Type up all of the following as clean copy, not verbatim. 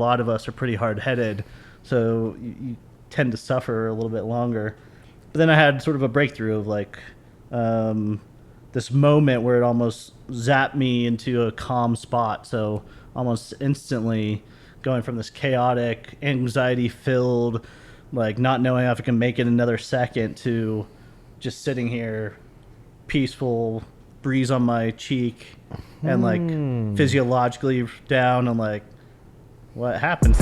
lot of us are pretty hard-headed, so you tend to suffer a little bit longer. But then I had sort of a breakthrough of like this moment where it almost zapped me into a calm spot. So almost instantly going from this chaotic, anxiety-filled, like not knowing if I can make it another second, to just sitting here, peaceful, breeze on my cheek, and like physiologically down. I'm like, what happened?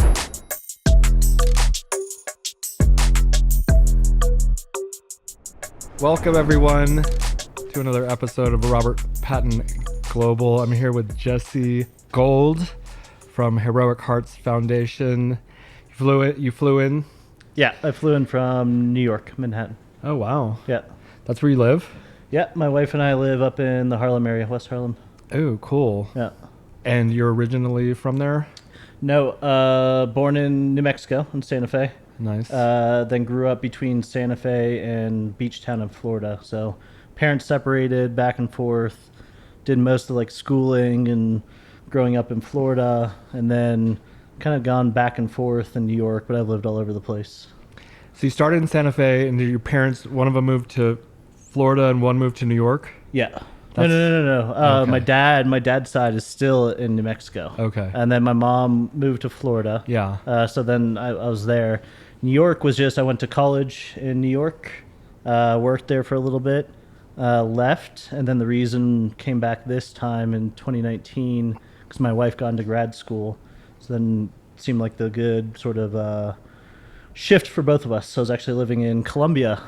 Welcome everyone to another episode of Robert Patton Global. I'm here with Jesse Gould from Heroic Hearts Foundation. You flew in? Yeah, I flew in from New York, Manhattan. Oh wow. Yeah. That's where you live? Yeah, my wife and I live up in the Harlem area, West Harlem. Oh, cool. Yeah. And you're originally from there? No, born in New Mexico, in Santa Fe. Nice. Then grew up between Santa Fe and Beach Town in Florida. So parents separated back and forth, did most of like schooling and growing up in Florida, and then kind of gone back and forth in New York, but I've lived all over the place. So you started in Santa Fe, and your parents, one of them moved to Florida and one moved to New York? Yeah. No. Okay. My dad's side is still in New Mexico. Okay. And then my mom moved to Florida. Yeah. So then I was there. New York was just, I went to college in New York, worked there for a little bit, left, and then the reason came back this time in 2019 because my wife got into grad school. So then it seemed like the good sort of shift for both of us. So I was actually living in Colombia,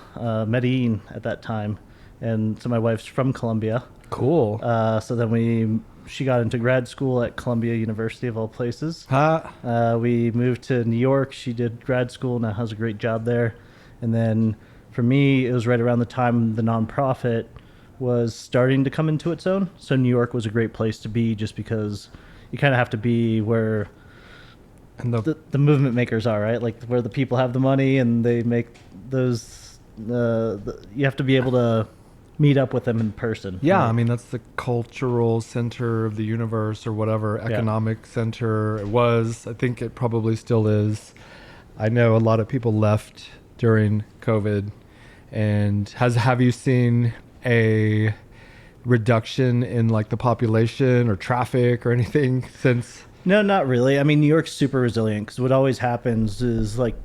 Medellin at that time. And so my wife's from Colombia. Cool. So then she got into grad school at Columbia University of all places. We moved to New York. She did grad school, now has a great job there. And then for me, it was right around the time the nonprofit was starting to come into its own. So New York was a great place to be just because you kind of have to be where and the movement makers are, right? Like where the people have the money and they make those, you have to be able to meet up with them in person. Yeah, right? I mean, that's the cultural center of the universe or whatever economic center it was. I think it probably still is. I know a lot of people left during COVID. And have you seen a reduction in like the population or traffic or anything since? No, not really. I mean, New York's super resilient because what always happens is like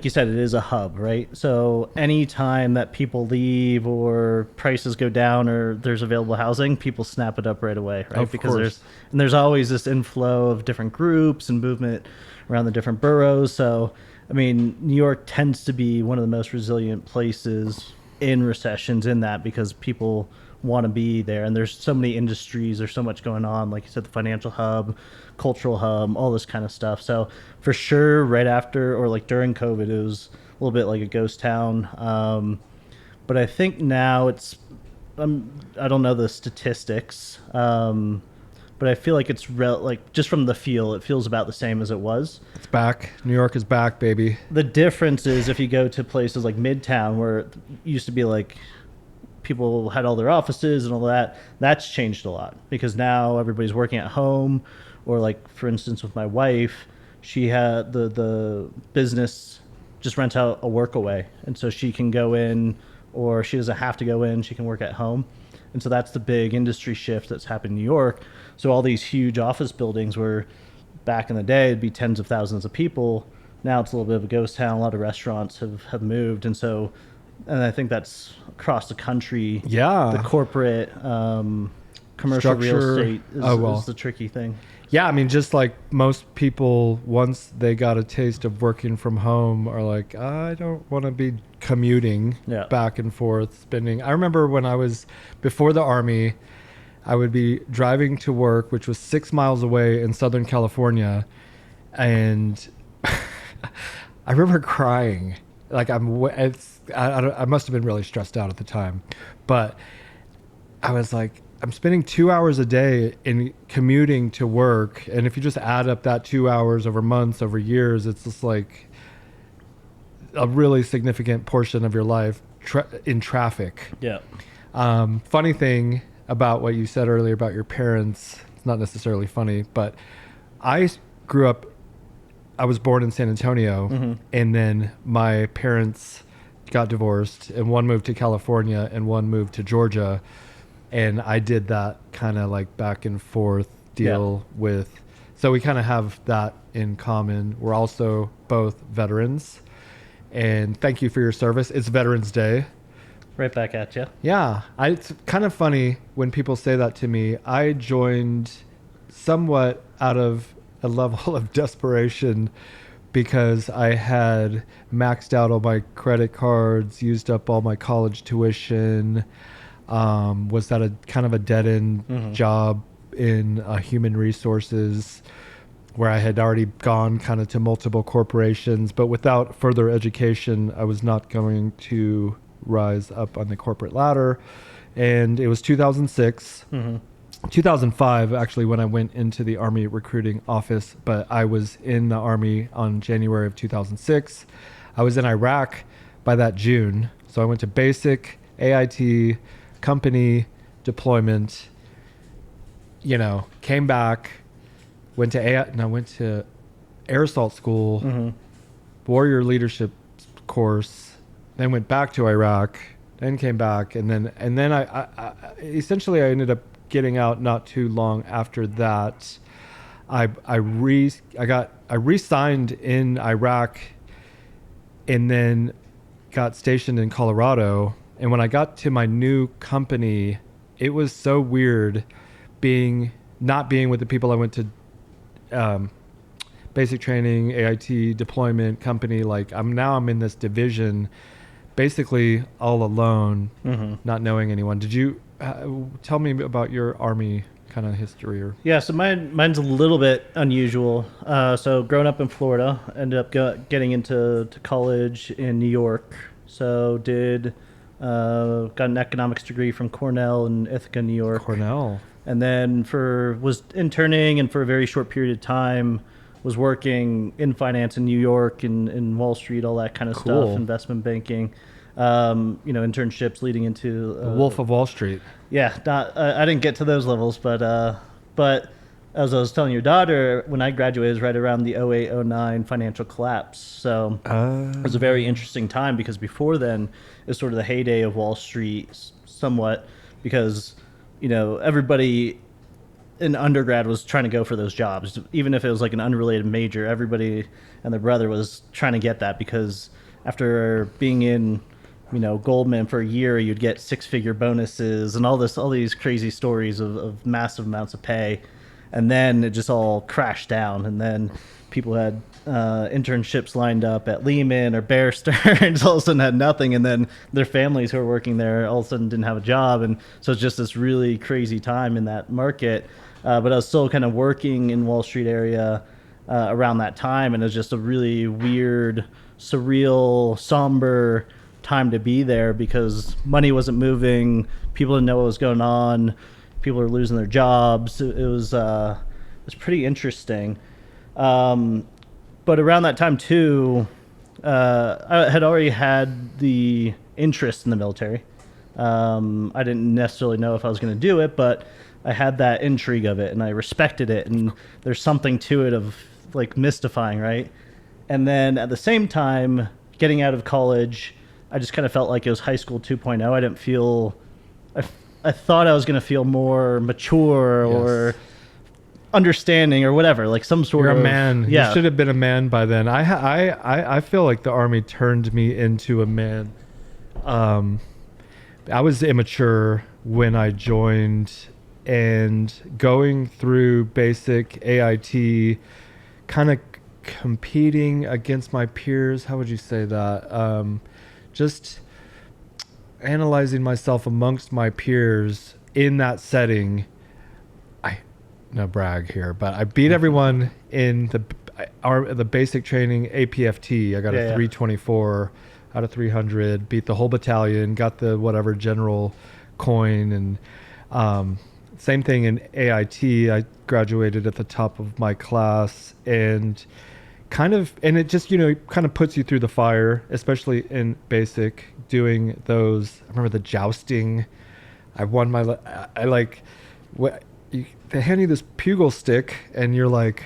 you said, it is a hub, right? So any time that people leave or prices go down or there's available housing, people snap it up right away, right? Because there's always this inflow of different groups and movement around the different boroughs. So, I mean, New York tends to be one of the most resilient places in recessions in that because people want to be there. And there's so many industries, there's so much going on. Like you said, the financial hub, cultural hub, all this kind of stuff. So for sure, right after or like during COVID, it was a little bit like a ghost town. But I think now it's, I don't know the statistics, but I feel like it's like just from the feel, it feels about the same as it was. It's back. New York is back, baby. The difference is if you go to places like Midtown, where it used to be like people had all their offices and all that, that's changed a lot because now everybody's working at home. Or like, for instance, with my wife, she had the business just rents out a work away. And so she can go in, or she doesn't have to go in, she can work at home. And so that's the big industry shift that's happened in New York. So all these huge office buildings where back in the day, it'd be tens of thousands of people. Now it's a little bit of a ghost town. A lot of restaurants have moved. And I think that's across the country. Yeah. The corporate, commercial real estate is the tricky thing. Yeah, I mean, just like most people, once they got a taste of working from home, are like, I don't want to be commuting back and forth, spending. I remember when I was before the Army, I would be driving to work, which was 6 miles away in Southern California, and I remember crying. Like I must have been really stressed out at the time, but I was like, I'm spending 2 hours a day in commuting to work. And if you just add up that 2 hours over months, over years, it's just like a really significant portion of your life in traffic. Yeah. Funny thing about what you said earlier about your parents, it's not necessarily funny, but I grew up I was born in San Antonio, and then my parents got divorced, and one moved to California and one moved to Georgia, and I did that kind of like back and forth deal with. So we kind of have that in common. We're also both veterans, and thank you for your service. It's Veterans Day. Right back at you. Yeah, it's kind of funny when people say that to me. I joined somewhat out of a level of desperation because I had maxed out all my credit cards, used up all my college tuition, was at a kind of a dead-end job in human resources where I had already gone kind of to multiple corporations, but without further education, I was not going to rise up on the corporate ladder. And it was 2006. 2005 actually when I went into the Army recruiting office, but I was in the Army on January of 2006. I was in Iraq by that June. So I went to basic, AIT, company, deployment, came back, went to air assault school, warrior leadership course, then went back to Iraq, then came back, and then I essentially I ended up getting out not too long after that. I re-signed in Iraq, and then got stationed in Colorado. And when I got to my new company, it was so weird not being with the people I went to basic training, AIT, deployment company. Like I'm in this division, basically all alone, not knowing anyone. Did you tell me about your Army kind of history? Yeah, so mine's a little bit unusual. So growing up in Florida, ended up getting into college in New York. So got an economics degree from Cornell in Ithaca, New York. Cornell. And then was interning, and for a very short period of time was working in finance in New York and in Wall Street, all that kind of stuff, investment banking, internships leading into the Wolf of Wall Street. Yeah, I didn't get to those levels, but as I was telling your daughter, when I graduated, it was right around the 08-09 financial collapse. So it was a very interesting time because before then, it was sort of the heyday of Wall Street, somewhat, because everybody in undergrad was trying to go for those jobs, even if it was like an unrelated major. Everybody and their brother was trying to get that because after being in Goldman for a year, you'd get 6-figure bonuses and all these crazy stories of massive amounts of pay. And then it just all crashed down. And then people had internships lined up at Lehman or Bear Stearns, all of a sudden had nothing. And then their families who were working there all of a sudden didn't have a job. And so it's just this really crazy time in that market. But I was still kind of working in Wall Street area around that time. And it was just a really weird, surreal, somber time to be there because money wasn't moving. People didn't know what was going on. People were losing their jobs. It was pretty interesting. But around that time too, I had already had the interest in the military. I didn't necessarily know if I was going to do it, but I had that intrigue of it and I respected it. And there's something to it of like mystifying, right? And then at the same time, getting out of college, I just kind of felt like it was high school 2.0. I didn't feel, I thought I was going to feel more mature or understanding or whatever, like some sort of. You're a man. Yeah. You should have been a man by then. I feel like the Army turned me into a man. I was immature when I joined, and going through basic AIT, kind of competing against my peers. How would you say that? Just analyzing myself amongst my peers in that setting. No brag here, but I beat everyone in the basic training APFT. I got a 324 out of 300, beat the whole battalion, got the whatever general coin, and same thing in AIT. I graduated at the top of my class, and it just kind of puts you through the fire, especially in basic, doing those. I remember the jousting. I won they hand you this pugil stick and you're like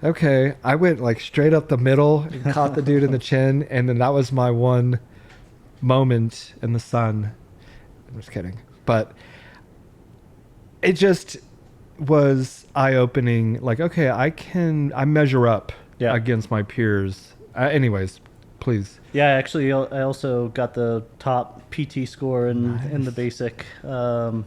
okay, I went like straight up the middle and caught the dude in the chin, and then that was my one moment in the sun. I'm just kidding, but it just was eye-opening. Like, okay, I measure up against my peers. Anyways, please. Yeah, actually, I also got the top PT score in the basic. So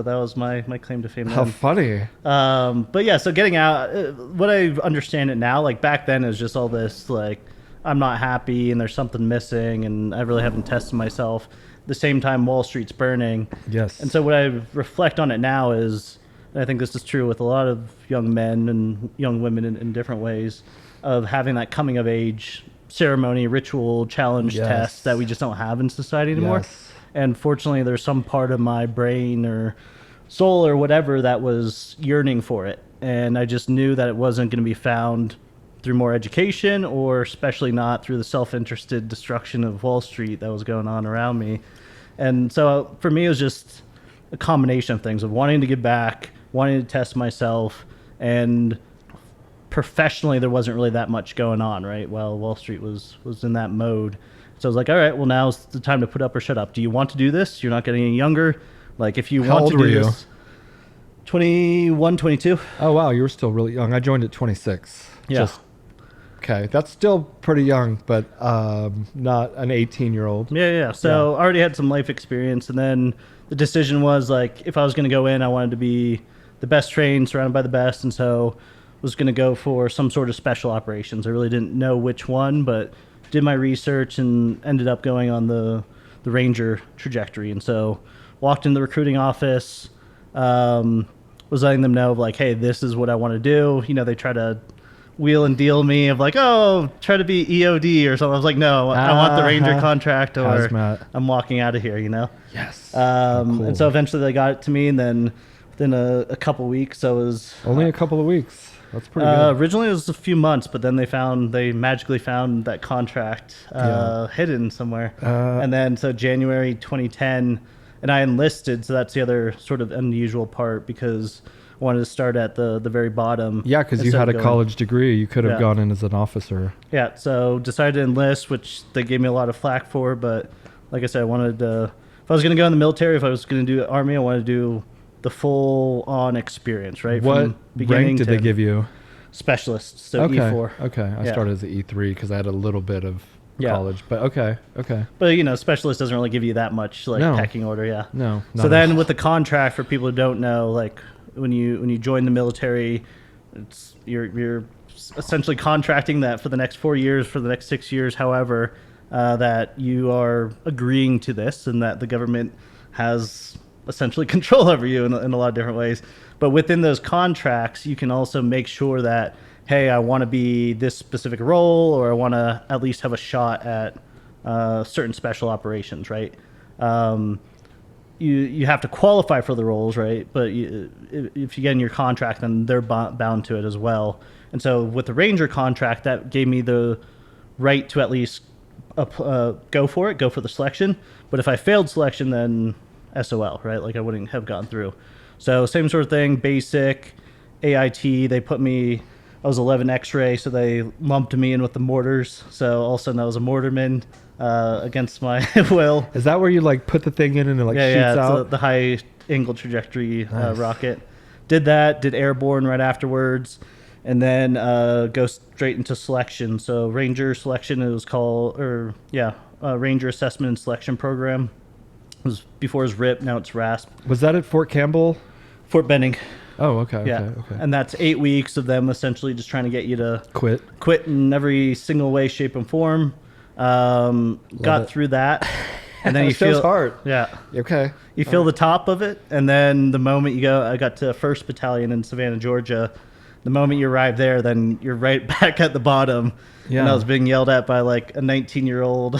that was my claim to fame. How funny. But yeah, so getting out, what I understand it now, like back then it was just all this, like, I'm not happy and there's something missing and I really haven't tested myself. At the same time, Wall Street's burning. Yes. And so what I reflect on it now is, and I think this is true with a lot of young men and young women in different ways, of having that coming of age ceremony, ritual, challenge test that we just don't have in society anymore. Yes. And fortunately, there's some part of my brain or soul or whatever that was yearning for it. And I just knew that it wasn't going to be found through more education, or especially not through the self-interested destruction of Wall Street that was going on around me. And so for me, it was just a combination of things of wanting to give back, wanting to test myself, and professionally, there wasn't really that much going on, right? Well, Wall Street was in that mode. So I was like, all right, well, now's the time to put up or shut up. Do you want to do this? You're not getting any younger. Like, if you want to do this, 21, 22. Oh, wow, you were still really young. I joined at 26. Yeah. Okay, that's still pretty young, but not an 18-year-old. Yeah. So I already had some life experience, and then the decision was, like, if I was going to go in, I wanted to be the best trained, surrounded by the best, and so was going to go for some sort of special operations. I really didn't know which one, but did my research and ended up going on the Ranger trajectory. And so walked in the recruiting office, was letting them know, like, hey, this is what I want to do. You know, they try to wheel and deal me of like, oh, try to be EOD or something. I was like, no, I want the Ranger contract, or Hazmat. I'm walking out of here, you know? Yes. Cool. And so eventually they got it to me, and then within a couple weeks, I was... Only a couple of weeks. That's pretty good. Originally it was a few months, but then they magically found that contract hidden somewhere. And then so January 2010, and I enlisted, so that's the other sort of unusual part, because I wanted to start at the very bottom. Yeah, because you had a college degree. You could have gone in as an officer. Yeah, so decided to enlist, which they gave me a lot of flack for, but like I said, I wanted to, if I was going to go in the military, if I was going to do Army, I wanted to do the full-on experience, right? What rank did they give you? Specialist, so E4. Okay, I started as an E3 because I had a little bit of college, but okay. But, you know, specialist doesn't really give you that much, like, pecking order, No. So then with the contract, for people who don't know, like, when you join the military, it's you're essentially contracting that for the next 4 years, for the next 6 years, however, that you are agreeing to this, and that the government has essentially control over you in a lot of different ways. But within those contracts, you can also make sure that, hey, I want to be this specific role, or I want to at least have a shot at certain special operations, right? You have to qualify for the roles, right? But if you get in your contract, then they're bound to it as well. And so with the Ranger contract, that gave me the right to at least go for the selection. But if I failed selection, then SOL, right? Like, I wouldn't have gotten through. So same sort of thing, basic, AIT, they put me, I was 11 X-ray, so they lumped me in with the mortars. So all of a sudden I was a mortarman against my will. Is that where you, like, put the thing in and it, like, shoots out? Yeah, the high angle trajectory rocket. Did that, did airborne right afterwards, and then go straight into selection. So Ranger selection, it was called, Ranger Assessment and Selection Program. It was before it was RIP, now it's RASP. Was that at Fort Campbell? Fort Benning. Oh, okay. And that's 8 weeks of them essentially just trying to get you to quit in every single way, shape, and form. Got through that, and then you feel hard. Yeah. Okay. You feel the top of it, and then the moment you go, I got to 1st Battalion in Savannah, Georgia. The moment you arrive there, then you're right back at the bottom. Yeah. And I was being yelled at by, like, a 19-year-old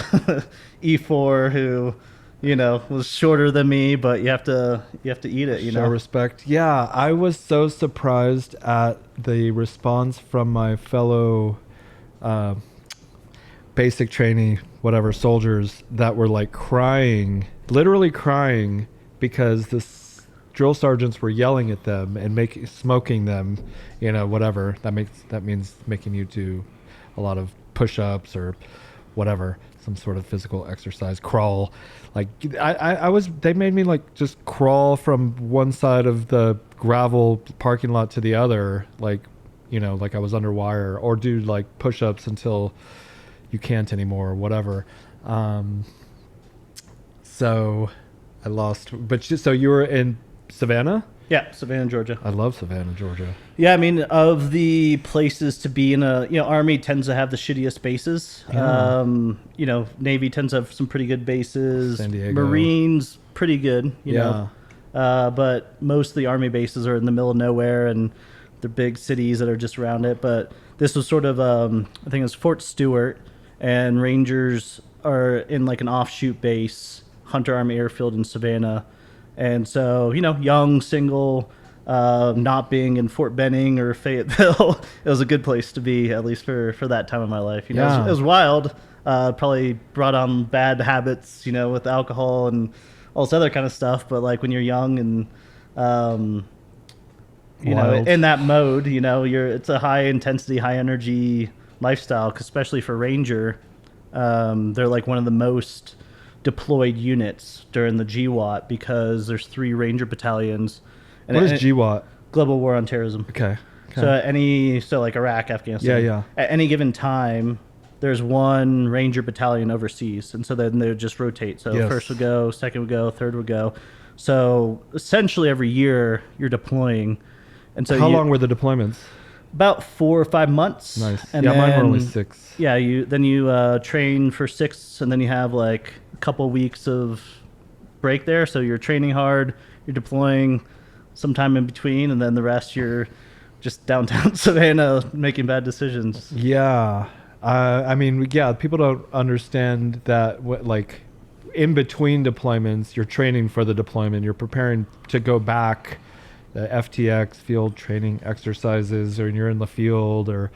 E4 who, you know, was shorter than me, but you have to eat it, you know. Show respect. Yeah, I was so surprised at the response from my fellow basic trainee, whatever, soldiers that were, like, crying, literally crying, because this drill sergeants were yelling at them and smoking them, whatever. That means making you do a lot of push-ups or whatever, some sort of physical exercise, crawl. Like they made me like just crawl from one side of the gravel parking lot to the other, like I was under wire, or do like push-ups until you can't anymore or whatever. So I lost, so you were in Savannah? Yeah, Savannah, Georgia. I love Savannah, Georgia. Yeah, I mean, of the places to be in Army tends to have the shittiest bases. Yeah. Navy tends to have some pretty good bases. San Diego. Marines, pretty good, Yeah. but most of the Army bases are in the middle of nowhere, and they're big cities that are just around it. But this was sort of, I think it was Fort Stewart, and Rangers are in like an offshoot base, Hunter Army Airfield in Savannah. And so, young, single, not being in Fort Benning or Fayetteville, it was a good place to be, at least for that time of my life. It was wild. Probably brought on bad habits, with alcohol and all this other kind of stuff. But like when you're young and, in that mode, it's a high intensity, high energy lifestyle, especially for Ranger. They're like one of the most deployed units during the GWAT because there's 3 Ranger battalions. And what is GWAT? Global War on Terrorism. Okay. So like Iraq, Afghanistan. Yeah. At any given time, there's 1 Ranger battalion overseas, and so then they would just rotate. So first would go, second would go, third would go. So essentially every year you're deploying. And so how long were the deployments? About 4 or 5 months. Nice. And mine were only 6. Yeah, you train for 6, and then you have like a couple weeks of break there. So you're training hard, you're deploying sometime in between, and then the rest you're just downtown Savannah making bad decisions. Yeah. People don't understand that like in between deployments, you're training for the deployment. You're preparing to go back, the FTX, field training exercises, or you're in the field, or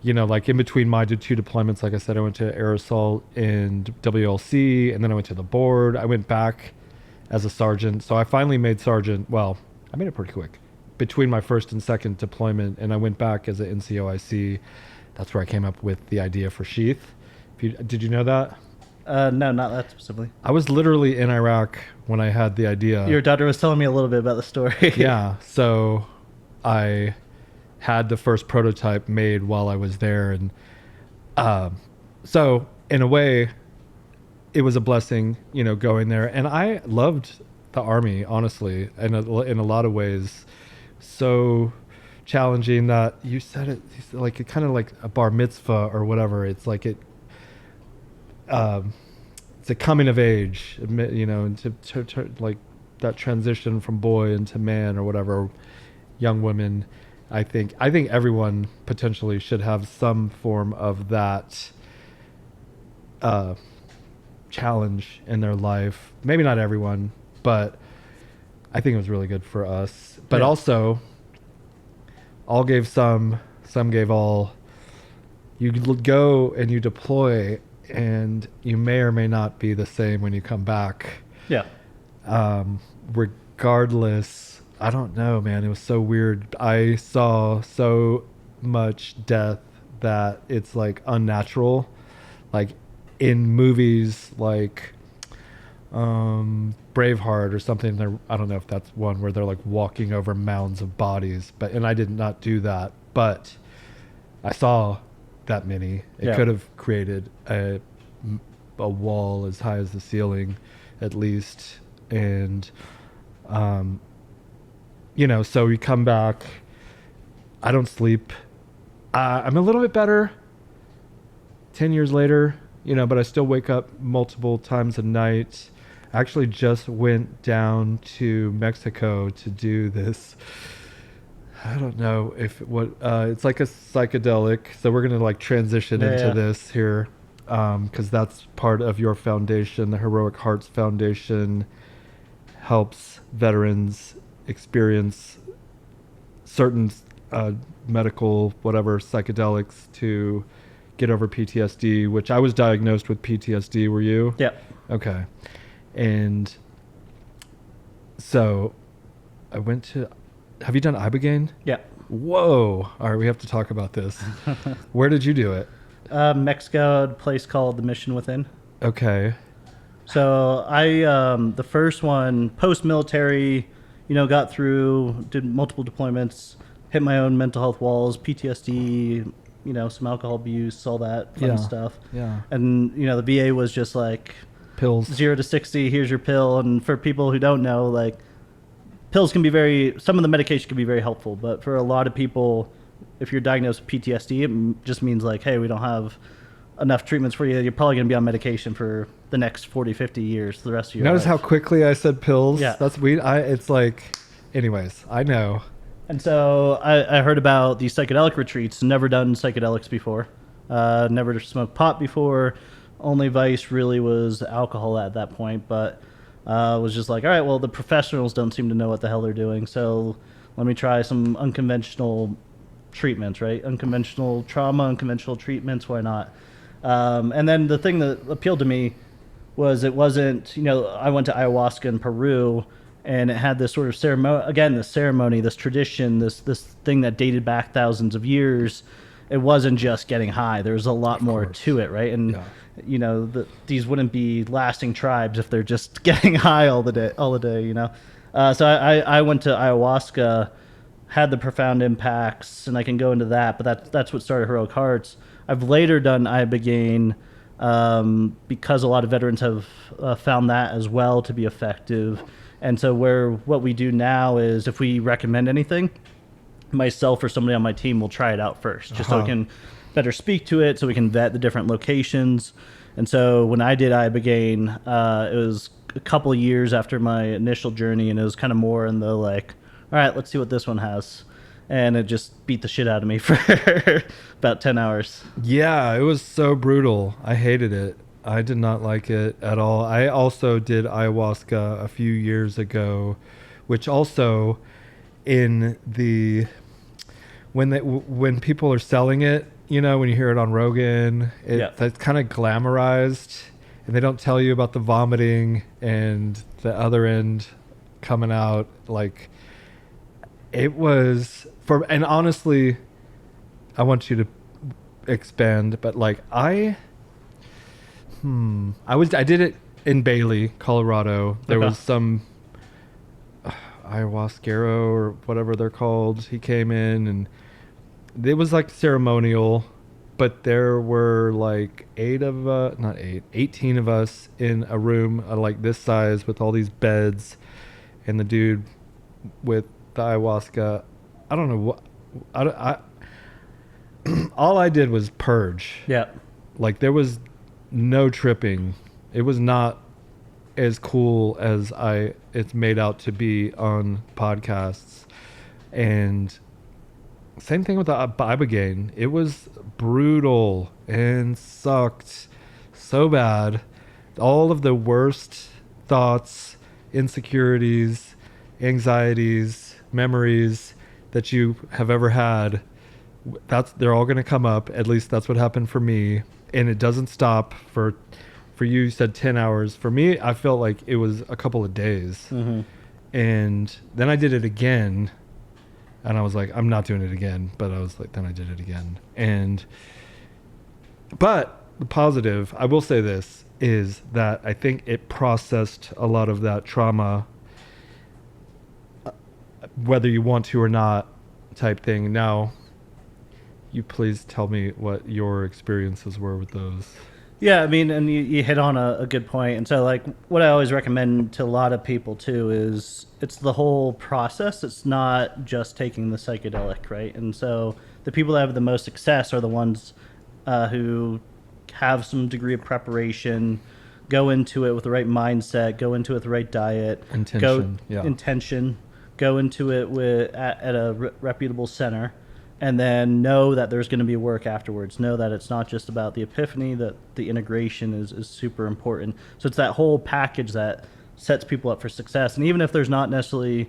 like in between my 2 deployments. Like I said, I went to Air Assault and WLC, and then I went to the board. I went back as a sergeant. So I finally made sergeant. Well, I made it pretty quick between my first and second deployment, and I went back as an NCOIC. That's where I came up with the idea for SHEATH. Did you know that? No, not that specifically. I was literally in Iraq when I had the idea. Your daughter was telling me a little bit about the story. Yeah, so I had the first prototype made while I was there, and so in a way, it was a blessing, going there. And I loved the Army, honestly, and in a lot of ways, so challenging that you said it like it kind of like a bar mitzvah or whatever. It's like it's a coming of age, and to like that transition from boy into man or whatever. Young women, I think everyone potentially should have some form of that challenge in their life. Maybe not everyone, but I think it was really good for us. But also, all gave some gave all. You go and you deploy, and you may or may not be the same when you come back. Yeah. Regardless, I don't know, man. It was so weird. I saw so much death that it's like unnatural. Like in movies like Braveheart or something, I don't know if that's one where they're like walking over mounds of bodies, and I did not do that, but I saw that many. It could have created a wall as high as the ceiling, at least. And so we come back. I don't sleep. I'm a little bit better 10 years later, but I still wake up multiple times a night. I actually just went down to Mexico to do this. I don't know it's like a psychedelic. So we're going to like transition into this here. Because that's part of your foundation. The Heroic Hearts Foundation helps veterans experience certain medical, whatever, psychedelics to get over PTSD, which I was diagnosed with PTSD. Were you? Yeah. Okay. And so I went to. Have you done Iboga? Yeah. Whoa! All right, we have to talk about this. Where did you do it? Mexico, a place called the Mission Within. Okay. So I, the first one, post-military, got through, did multiple deployments, hit my own mental health walls, PTSD, some alcohol abuse, all that fun stuff. Yeah. And, the VA was just like Pills. 0 to 60, here's your pill. And for people who don't know, like, pills can be some of the medication can be very helpful. But for a lot of people, if you're diagnosed with PTSD, it just means like, hey, we don't have enough treatments for you. You're probably going to be on medication for the next 40, 50 years, the rest of your Notice life. how quickly I said pills? Yeah. That's weird. It's like, anyways, I know. And so I heard about these psychedelic retreats, never done psychedelics before, never smoked pot before. Only vice really was alcohol at that point, but was just like, all right, well, the professionals don't seem to know what the hell they're doing, so let me try some unconventional treatments, right? Unconventional trauma, unconventional treatments, why not? And then the thing that appealed to me was it wasn't, I went to ayahuasca in Peru, and it had this sort of ceremony, this tradition, this thing that dated back thousands of years. It wasn't just getting high. There was a lot more to it, right? And these wouldn't be lasting tribes if they're just getting high all the day. So I went to ayahuasca, had the profound impacts, and I can go into that. But that's what started Heroic Hearts. I've later done Iboga because a lot of veterans have found that as well to be effective. And so what we do now is if we recommend anything, myself or somebody on my team will try it out first, just so we can better speak to it, so we can vet the different locations. And so when I did Iboga, it was a couple of years after my initial journey, and it was kind of more in the like, all right, let's see what this one has. And it just beat the shit out of me for about 10 hours. Yeah, it was so brutal. I hated it. I did not like it at all. I also did ayahuasca a few years ago, which also when people are selling it, when you hear it on Rogan, that's kind of glamorized, and they don't tell you about the vomiting and the other end coming out. Like, it was and honestly, I want you to expand, but like I did it in Bailey, Colorado. There was some ayahuasquero or whatever they're called. He came in, and it was like ceremonial, but there were like 18 of us in a room like this size with all these beds, and the dude with the ayahuasca, I don't know what, all I did was purge. Yeah. Like, there was no tripping. It was not as cool as it's made out to be on podcasts. And same thing with the Iboga. It was brutal and sucked so bad. All of the worst thoughts, insecurities, anxieties, memories that you have ever had, they're all going to come up. At least that's what happened for me. And it doesn't stop for you said 10 hours. For me, I felt like it was a couple of days. Mm-hmm. And then I did it again, and I was like, I'm not doing it again. But I was like, then I did it again. But the positive, I will say this, is that I think it processed a lot of that trauma, whether you want to or not, type thing. Now, you please tell me what your experiences were with those. Yeah, I mean, and you hit on a good point. And so, like, what I always recommend to a lot of people, too, is it's the whole process. It's not just taking the psychedelic, right? And so the people that have the most success are the ones who have some degree of preparation, go into it with the right mindset, go into it with the right diet. Intention. Go into it at a reputable center. And then know that there's going to be work afterwards. Know that it's not just about the epiphany, that the integration is super important. So it's that whole package that sets people up for success. And even if there's not necessarily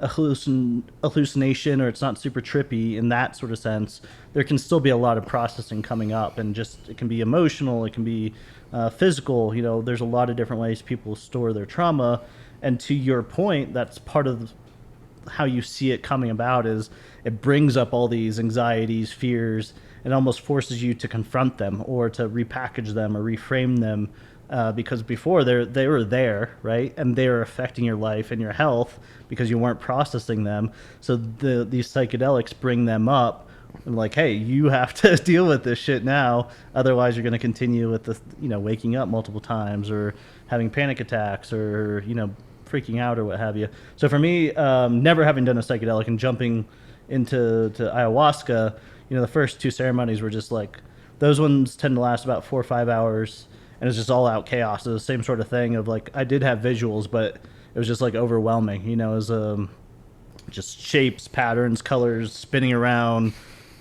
a hallucination, or it's not super trippy in that sort of sense, there can still be a lot of processing coming up. And just, it can be emotional, it can be physical. There's a lot of different ways people store their trauma. And to your point, that's part of how you see it coming about is it brings up all these anxieties, fears, and almost forces you to confront them or to repackage them or reframe them, because before they were there, right, and they were affecting your life and your health because you weren't processing them. So these psychedelics bring them up and like, hey, you have to deal with this shit now, otherwise you're going to continue with the, waking up multiple times or having panic attacks or freaking out or what have you. So for me, never having done a psychedelic and jumping into ayahuasca, the first two ceremonies were just like, those ones tend to last about 4 or 5 hours, and it's just all out chaos. It was the same sort of thing of like, I did have visuals, but it was just like overwhelming. It was just shapes, patterns, colors spinning around,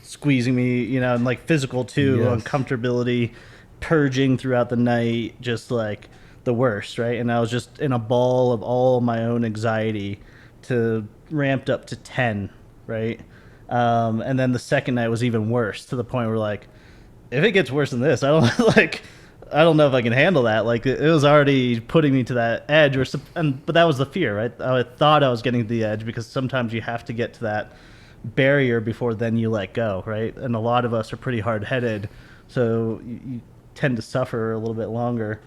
squeezing me, and like physical too, yes. Uncomfortability, purging throughout the night, just like the worst, right? And I was just in a ball of all my own anxiety to ramped up to 10, right? And then the second night was even worse, to the point where like, if it gets worse than this, I don't know if I can handle that. Like it was already putting me to that edge, but that was the fear, right? I thought I was getting to the edge because sometimes you have to get to that barrier before then you let go, right? And a lot of us are pretty hard-headed, so you tend to suffer a little bit longer.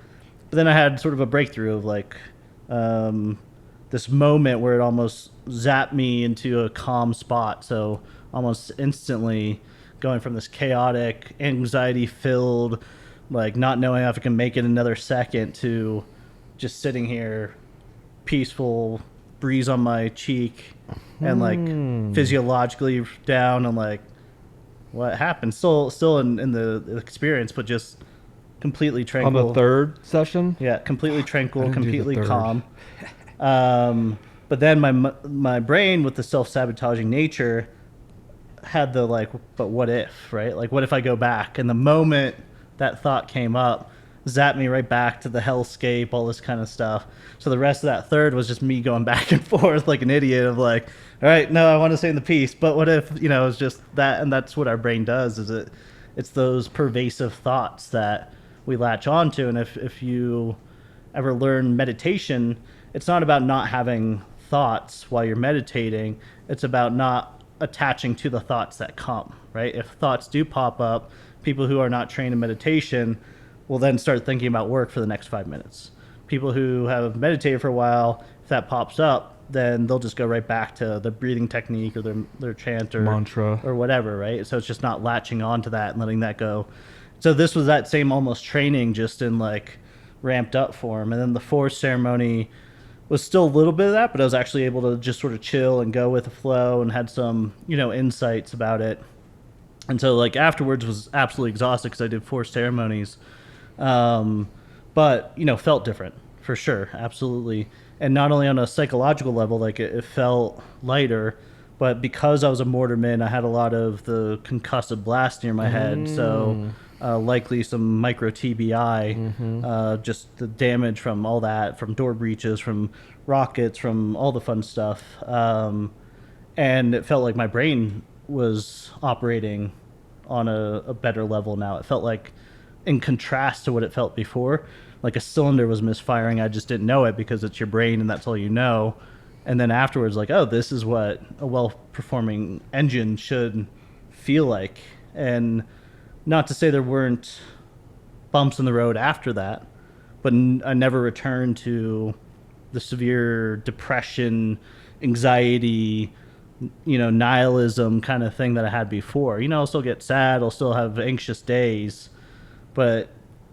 But then I had sort of a breakthrough of like this moment where it almost zapped me into a calm spot. So almost instantly going from this chaotic, anxiety-filled, like not knowing if I can make it another second, to just sitting here, peaceful, breeze on my cheek, and like physiologically down, and like, what happened? Still in the experience, but just completely tranquil. On the third session? Yeah, completely tranquil, completely calm. But then my brain, with the self-sabotaging nature, had the like, but what if, right? Like, what if I go back? And the moment that thought came up, zapped me right back to the hellscape, all this kind of stuff. So the rest of that third was just me going back and forth like an idiot of like, all right, no, I want to stay in the peace, but what if, it's just that. And that's what our brain does, is it's those pervasive thoughts that we latch onto. And if you ever learn meditation, it's not about not having thoughts while you're meditating. It's about not attaching to the thoughts that come, right? If thoughts do pop up, people who are not trained in meditation will then start thinking about work for the next 5 minutes. People who have meditated for a while, if that pops up, then they'll just go right back to the breathing technique or their chant or mantra or whatever, right? So it's just not latching on to that and letting that go. So this was that same almost training, just in like ramped up form. And then the fourth ceremony was still a little bit of that, but I was actually able to just sort of chill and go with the flow, and had some, insights about it. And so like afterwards was absolutely exhausted because I did 4 ceremonies. But, felt different for sure. Absolutely. And not only on a psychological level, like it felt lighter, but because I was a mortarman, I had a lot of the concussive blast near my head. So likely some micro TBI, just the damage from all that, from door breaches, from rockets, from all the fun stuff. And it felt like my brain was operating on a better level now. It felt like, in contrast to what it felt before, like a cylinder was misfiring. I just didn't know it because it's your brain and that's all you know. And then afterwards, like, oh, this is what a well-performing engine should feel like. And not to say there weren't bumps in the road after that, but I never returned to the severe depression, anxiety, nihilism kind of thing that I had before. I'll still get sad, I'll still have anxious days, but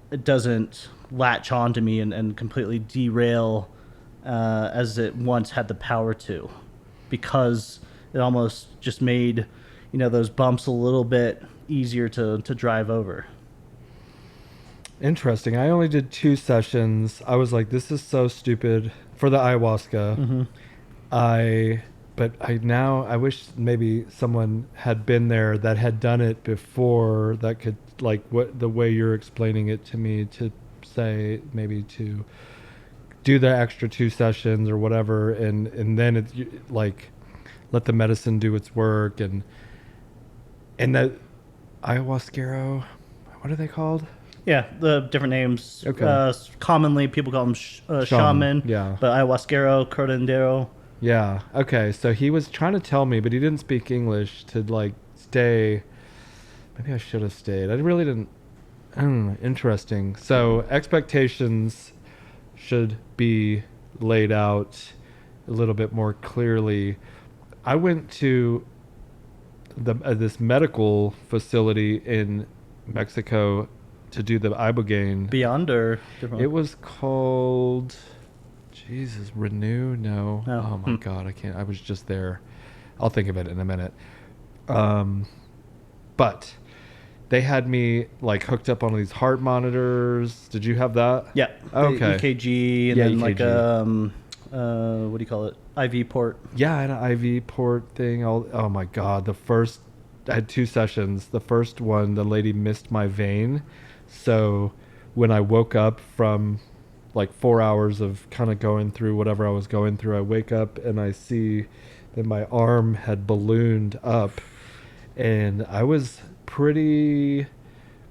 it doesn't latch onto me and completely derail as it once had the power to, because it almost just made, those bumps a little bit easier to drive over. Interesting. I only did 2 sessions. I was like, this is so stupid for the ayahuasca. I wish maybe someone had been there that had done it before, that could, like, what the way you're explaining it to me, to say maybe to do the extra 2 sessions or whatever, and then it's like, let the medicine do its work, and that ayahuasquero, what are they called? Yeah, the different names. Okay. Commonly, people call them shaman. Yeah. But ayahuasquero, curandero, Yeah. Okay. So he was trying to tell me, but he didn't speak English, to like stay. Maybe I should have stayed. I really didn't. Interesting. So expectations should be laid out a little bit more clearly. I went to the this medical facility in Mexico to do the Ibogaine. Beyond or different? It was called, Jesus, Renew? No. Oh, Oh my God, I can't. I was just there. I'll think of it in a minute. But they had me like hooked up on these heart monitors. Did you have that? Yeah. Okay. EKG and Yeah, then EKG. like what do you call it? IV port. Yeah, I had an IV port thing. Oh my God. I had 2 sessions. The first one, the lady missed my vein. So when I woke up from like 4 hours of kind of going through whatever I was going through, I wake up and I see that my arm had ballooned up, and I was pretty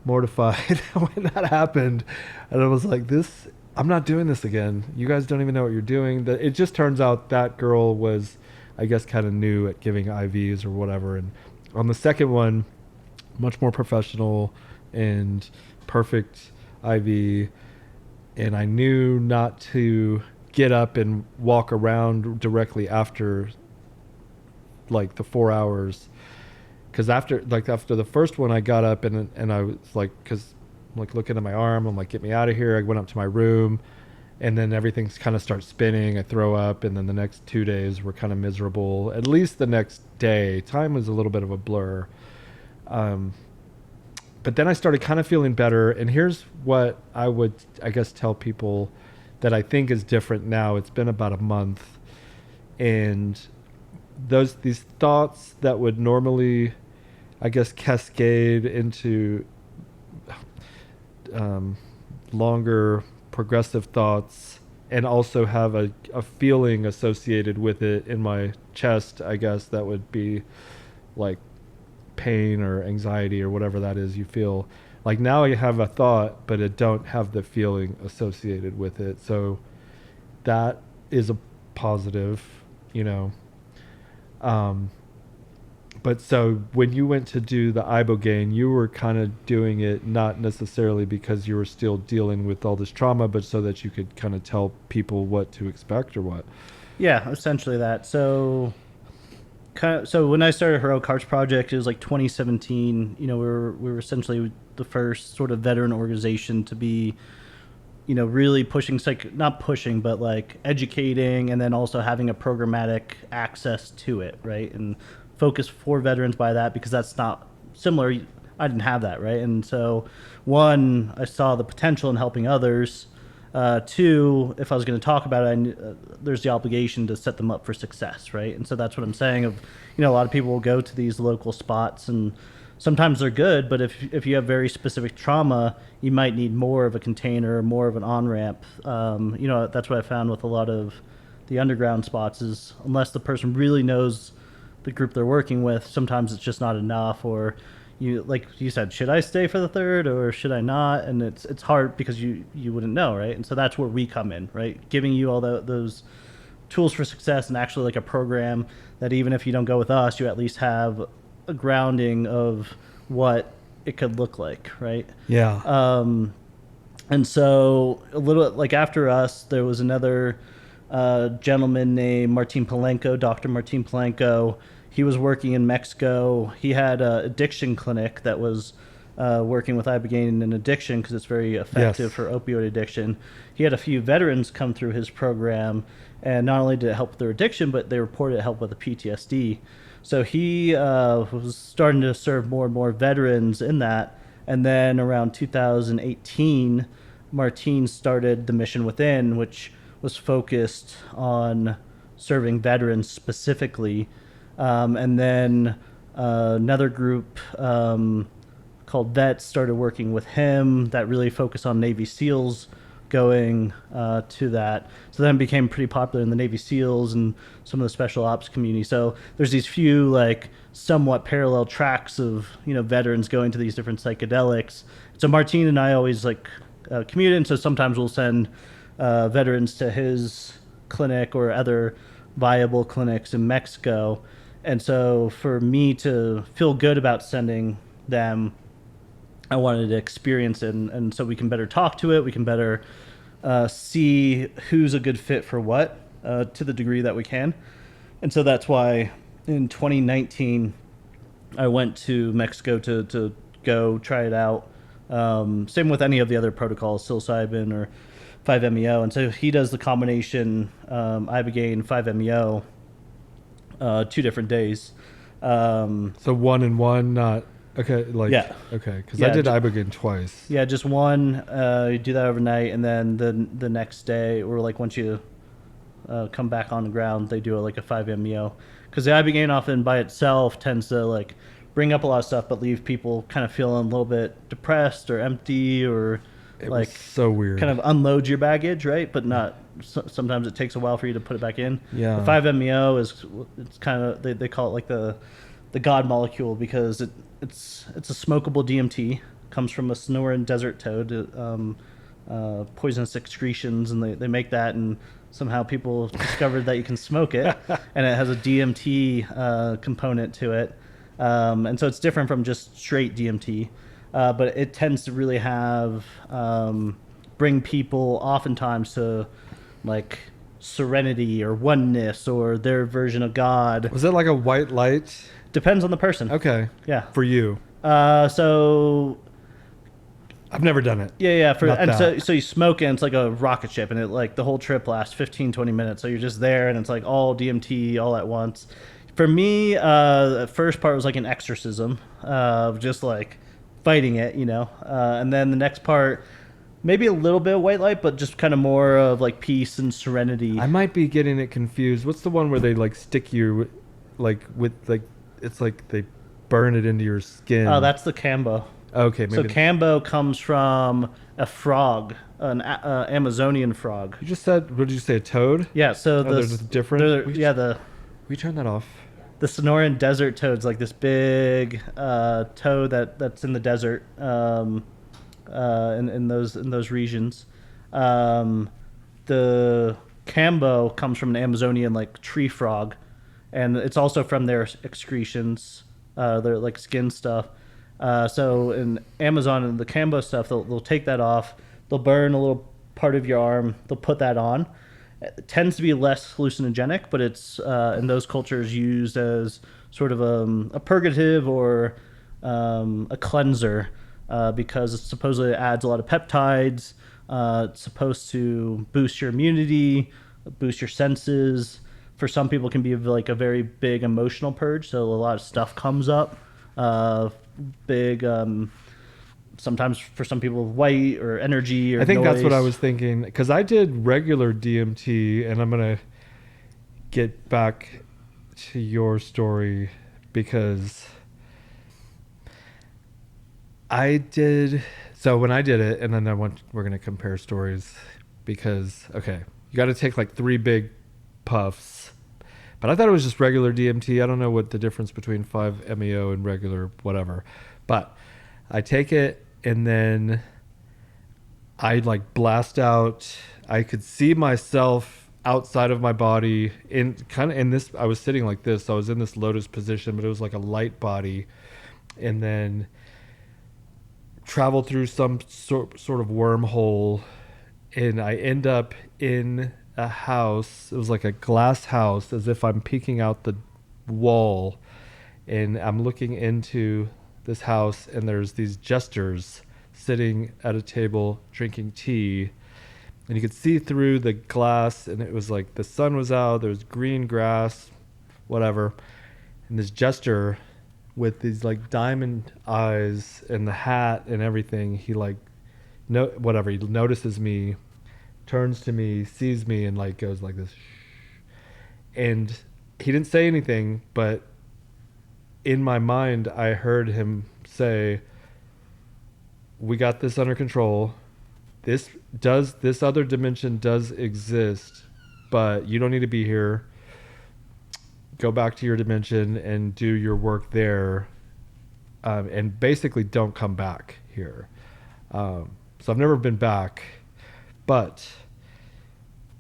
mortified when that happened. And I was like, I'm not doing this again. You guys don't even know what you're doing. It just turns out that girl was, I guess, kind of new at giving IVs or whatever. And on the second one, much more professional and perfect IV. And I knew not to get up and walk around directly after like the 4 hours. Because after the first one, I got up and I was like, because I'm like looking at my arm, I'm like, get me out of here. I went up to my room, and then everything's kind of starts spinning. I throw up, and then the next 2 days were kind of miserable. At least the next day, time was a little bit of a blur. But then I started kind of feeling better. And here's what I would, I guess, tell people that I think is different now. It's been about a month, and these thoughts that would normally, I guess, cascade into longer progressive thoughts, and also have a feeling associated with it in my chest, I guess, that would be like pain or anxiety or whatever that is you feel. Like now I have a thought, but it don't have the feeling associated with it. So that is a positive, you know. But so when you went to do the Ibogaine, you were kind of doing it not necessarily because you were still dealing with all this trauma, but so that you could kind of tell people what to expect, or what? Yeah, essentially that. So when I started Heroic Hearts Project, it was like 2017. You know, we were essentially the first sort of veteran organization to be, you know, really pushing not pushing, but like educating, and then also having a programmatic access to it, right? And focus for veterans by that, because that's not similar. I didn't have that, right? And so, one, I saw the potential in helping others. Two, if I was going to talk about it, there's the obligation to set them up for success, right? And so that's what I'm saying. Of, you know, a lot of people will go to these local spots, and sometimes they're good, but if you have very specific trauma, you might need more of a container, more of an on-ramp. You know, that's what I found with a lot of the underground spots is, unless the person really knows the group they're working with, sometimes it's just not enough. Or you, like you said, should I stay for the third or should I not? And it's hard because you wouldn't know, right? And so that's where we come in, right? Giving you all those tools for success, and actually like a program that even if you don't go with us, you at least have a grounding of what it could look like, right? Yeah. And so a little like after us, there was another gentleman named Martin Palenko, Dr. Martin Palenko. He was working in Mexico. He had an addiction clinic that was working with Ibogaine and addiction, because it's very effective for opioid addiction. He had a few veterans come through his program, and not only did it help with their addiction, but they reported it helped with the PTSD. So he was starting to serve more and more veterans in that. And then around 2018, Martin started the Mission Within, which was focused on serving veterans specifically. And then another group called Vets started working with him that really focused on Navy SEALs going to that. So then it became pretty popular in the Navy SEALs and some of the special ops community. So there's these few like somewhat parallel tracks of, you know, veterans going to these different psychedelics. So Martin and I always like commute in, so sometimes we'll send veterans to his clinic or other viable clinics in Mexico. And so for me to feel good about sending them, I wanted to experience it. And so we can better talk to it. We can better see who's a good fit for what to the degree that we can. And so that's why in 2019, I went to Mexico to go try it out. Same with any of the other protocols, psilocybin or 5-MeO. And so he does the combination Iboga 5-MeO 2 different days. So 1 and 1, not okay. Like yeah, okay, because I did Iboga twice. Yeah, just one. You do that overnight, and then the next day, or like once you come back on the ground, they do like a 5-MeO. Because the Ibogaine often by itself tends to like bring up a lot of stuff, but leave people kind of feeling a little bit depressed or empty, or it like was so weird. Kind of unload your baggage, right? But not. Sometimes it takes a while for you to put it back in. Yeah. The 5-MeO it's kind of they call it like the God molecule, because it's a smokable DMT. Comes from a Sonoran desert toad, poisonous excretions, and they make that, and somehow people discovered that you can smoke it, and it has a DMT component to it, and so it's different from just straight DMT, but it tends to really have bring people oftentimes to like serenity or oneness or their version of God. Was it like a white light? Depends on the person. Okay. Yeah. For you. So I've never done it. Yeah. So you smoke it, and it's like a rocket ship, and it like the whole trip lasts 15, 20 minutes. So you're just there, and it's like all DMT all at once. For me, the first part was like an exorcism of just like fighting it, and then the next part, maybe a little bit of white light, but just kind of more of like peace and serenity. I might be getting it confused. What's the one where they like stick you like with like, it's like they burn it into your skin? Oh, that's the Cambo. Okay. So Cambo comes from a frog, an Amazonian frog. You just said, what did you say, a toad? Yeah, so they're just different? We turn that off. The Sonoran desert toad's like this big toad that's in the desert in those regions. The Cambo comes from an Amazonian like tree frog, and it's also from their excretions, their like skin stuff. So in Amazon and the Cambo stuff, they'll take that off. They'll burn a little part of your arm. They'll put that on. It tends to be less hallucinogenic, but it's in those cultures used as sort of a purgative or a cleanser, because it supposedly adds a lot of peptides. It's supposed to boost your immunity, boost your senses. For some people, it can be like a very big emotional purge. So a lot of stuff comes up. Sometimes for some people, white or energy or I think noise. that's what I was thinking, because I did regular DMT, and I'm going to get back to your story, because so when I did it, and then we're going to compare stories, because, okay, you got to take like 3 big puffs, but I thought it was just regular DMT. I don't know what the difference between 5-MeO and regular whatever, but I take it, and then I like blast out. I could see myself outside of my body I was sitting like this. So I was in this lotus position, but it was like a light body, and then travel through some sort of wormhole, and I end up in a house. It was like a glass house, as if I'm peeking out the wall, and I'm looking into this house, and there's these jesters sitting at a table drinking tea, and you could see through the glass, and it was like the sun was out, there was green grass, whatever, and this jester with these like diamond eyes and the hat and everything, he like he notices me, turns to me, sees me, and like goes like this, and he didn't say anything, but in my mind, I heard him say, "We got this under control. This other dimension does exist, but you don't need to be here. Go back to your dimension and do your work there, and basically don't come back here." So I've never been back, but